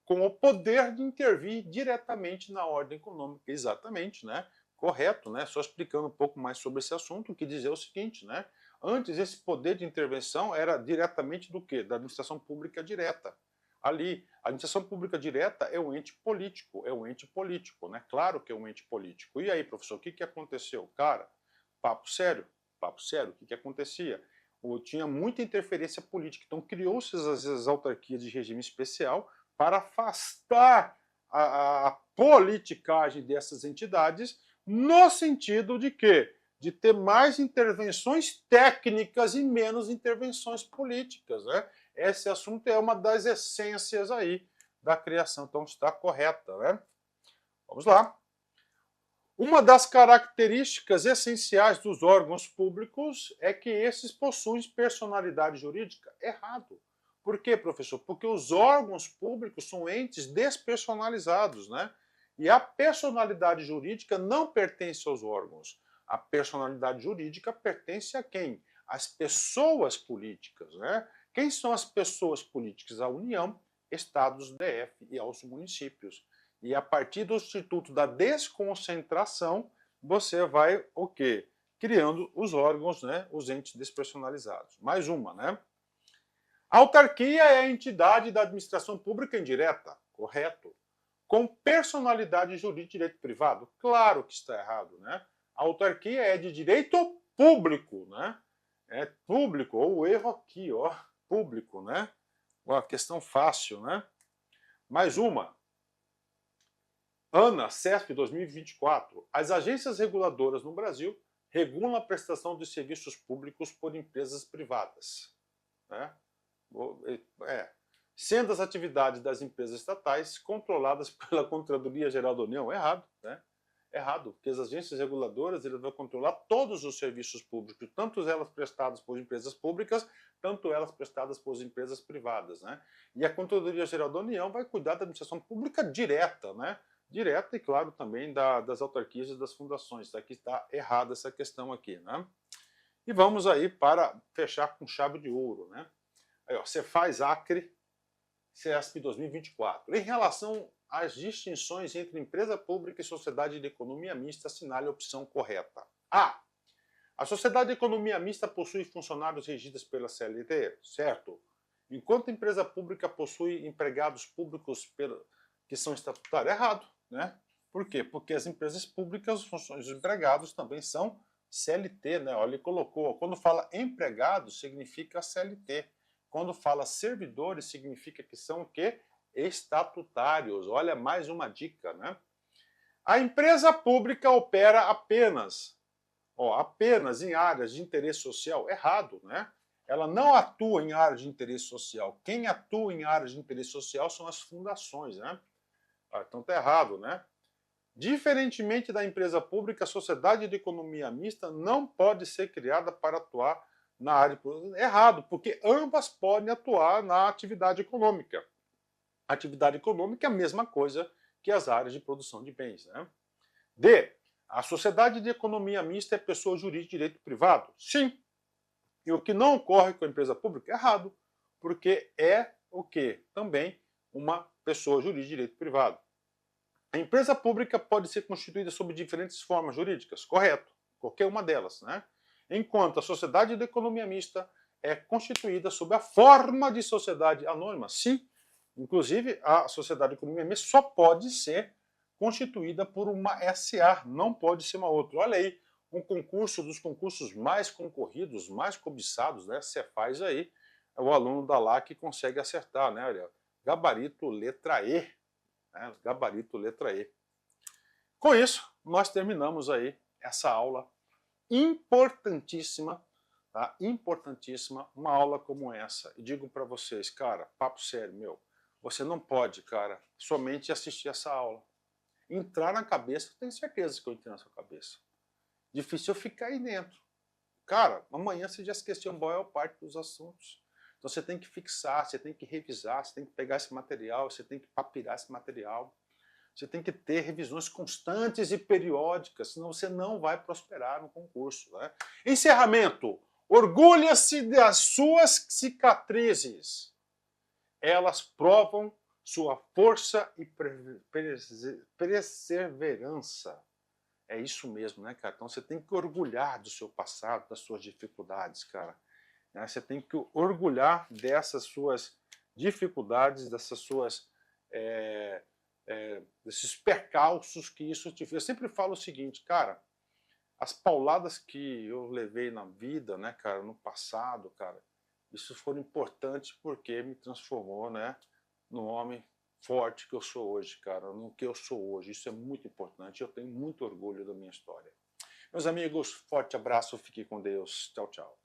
com o poder de intervir diretamente na ordem econômica. Exatamente, né? Correto, né? Só explicando um pouco mais sobre esse assunto, que dizer o seguinte, né? Antes, esse poder de intervenção era diretamente do quê? Da administração pública direta. Ali, a administração pública direta é um ente político, né? Claro que é um ente político. E aí, professor, o que aconteceu? Cara, papo sério, o que acontecia? Tinha muita interferência política, então criou-se as autarquias de regime especial para afastar a politicagem dessas entidades, no sentido de quê? De ter mais intervenções técnicas e menos intervenções políticas, né? Esse assunto é uma das essências aí da criação, então está correta, né? Vamos lá. Uma das características essenciais dos órgãos públicos é que esses possuem personalidade jurídica. Errado. Por quê, professor? Porque os órgãos públicos são entes despersonalizados, né? E a personalidade jurídica não pertence aos órgãos. A personalidade jurídica pertence a quem? Às pessoas políticas, né? Quem são as pessoas políticas? A União, Estados, DF e aos municípios. E a partir do Instituto da Desconcentração, você vai o quê? Criando os órgãos, né? Os entes despersonalizados. Mais uma, né? A autarquia é a entidade da administração pública indireta, correto? Com personalidade jurídica e direito privado? Claro que está errado, né? A autarquia é de direito público, né? É público, ou o erro aqui, ó, público, né? Uma questão fácil, né? Mais uma. ANA, CESP 2024. As agências reguladoras no Brasil regulam a prestação de serviços públicos por empresas privadas, né? Sendo as atividades das empresas estatais controladas pela Contradoria Geral da União. Errado, né? Errado, porque as agências reguladoras elas vão controlar todos os serviços públicos, tanto elas prestadas por empresas públicas, tanto elas prestadas por empresas privadas, né? E a Contradoria Geral da União vai cuidar da administração pública direta, né? Direta e, claro, também das autarquias e das fundações. Aqui está errada essa questão aqui, né? E vamos aí para fechar com chave de ouro, né? Aí, ó, Cefaz Acre, CESP 2024. Em relação às distinções entre empresa pública e sociedade de economia mista, assinale a opção correta. A. A sociedade de economia mista possui funcionários regidos pela CLT, certo? Enquanto a empresa pública possui empregados públicos que são estatutários. Errado, né? Por quê? Porque as empresas públicas, os empregados também são CLT, né? Olha, ele colocou, quando fala empregados, significa CLT. Quando fala servidores, significa que são o quê? Estatutários. Olha, mais uma dica, né? A empresa pública opera apenas em áreas de interesse social. Errado, né? Ela não atua em áreas de interesse social. Quem atua em áreas de interesse social são as fundações, né? Então tá errado, né? Diferentemente da empresa pública, a sociedade de economia mista não pode ser criada para atuar na área de... Errado, porque ambas podem atuar na atividade econômica. A atividade econômica é a mesma coisa que as áreas de produção de bens, né? D. A sociedade de economia mista é pessoa jurídica de direito privado? Sim. E o que não ocorre com a empresa pública? Errado, porque é o quê? Também uma pessoa jurídica de direito privado. A empresa pública pode ser constituída sob diferentes formas jurídicas? Correto, qualquer uma delas, né? Enquanto a sociedade de economia mista é constituída sob a forma de sociedade anônima? Sim. Inclusive, a sociedade de economia mista só pode ser constituída por uma SA, não pode ser uma outra. Olha aí, um concurso dos concursos mais concorridos, mais cobiçados, né? Você faz aí, é o aluno da lá que consegue acertar, né? Olha, gabarito letra E, né? Gabarito letra E. Com isso, nós terminamos aí essa aula importantíssima, tá? Importantíssima, uma aula como essa. E digo para vocês, cara, papo sério, meu, você não pode, cara, somente assistir essa aula. Entrar na cabeça, eu tenho certeza que eu entrei na sua cabeça. Difícil eu ficar aí dentro. Cara, amanhã você já esqueceu a maior parte dos assuntos. Então você tem que fixar, você tem que revisar, você tem que pegar esse material, você tem que papirar esse material. Você tem que ter revisões constantes e periódicas, senão você não vai prosperar no concurso, né? Encerramento. Orgulha-se das suas cicatrizes. Elas provam sua força e perseverança. É isso mesmo, né, cara? Então você tem que orgulhar do seu passado, das suas dificuldades, cara. Você tem que orgulhar dessas suas dificuldades, dessas suas... desses percalços que isso te fez. Eu sempre falo o seguinte, cara, as pauladas que eu levei na vida, né, cara, no passado, cara, isso foi importante porque me transformou, né, no homem forte que eu sou hoje, cara, no que eu sou hoje. Isso é muito importante, eu tenho muito orgulho da minha história. Meus amigos, forte abraço, fique com Deus. Tchau, tchau.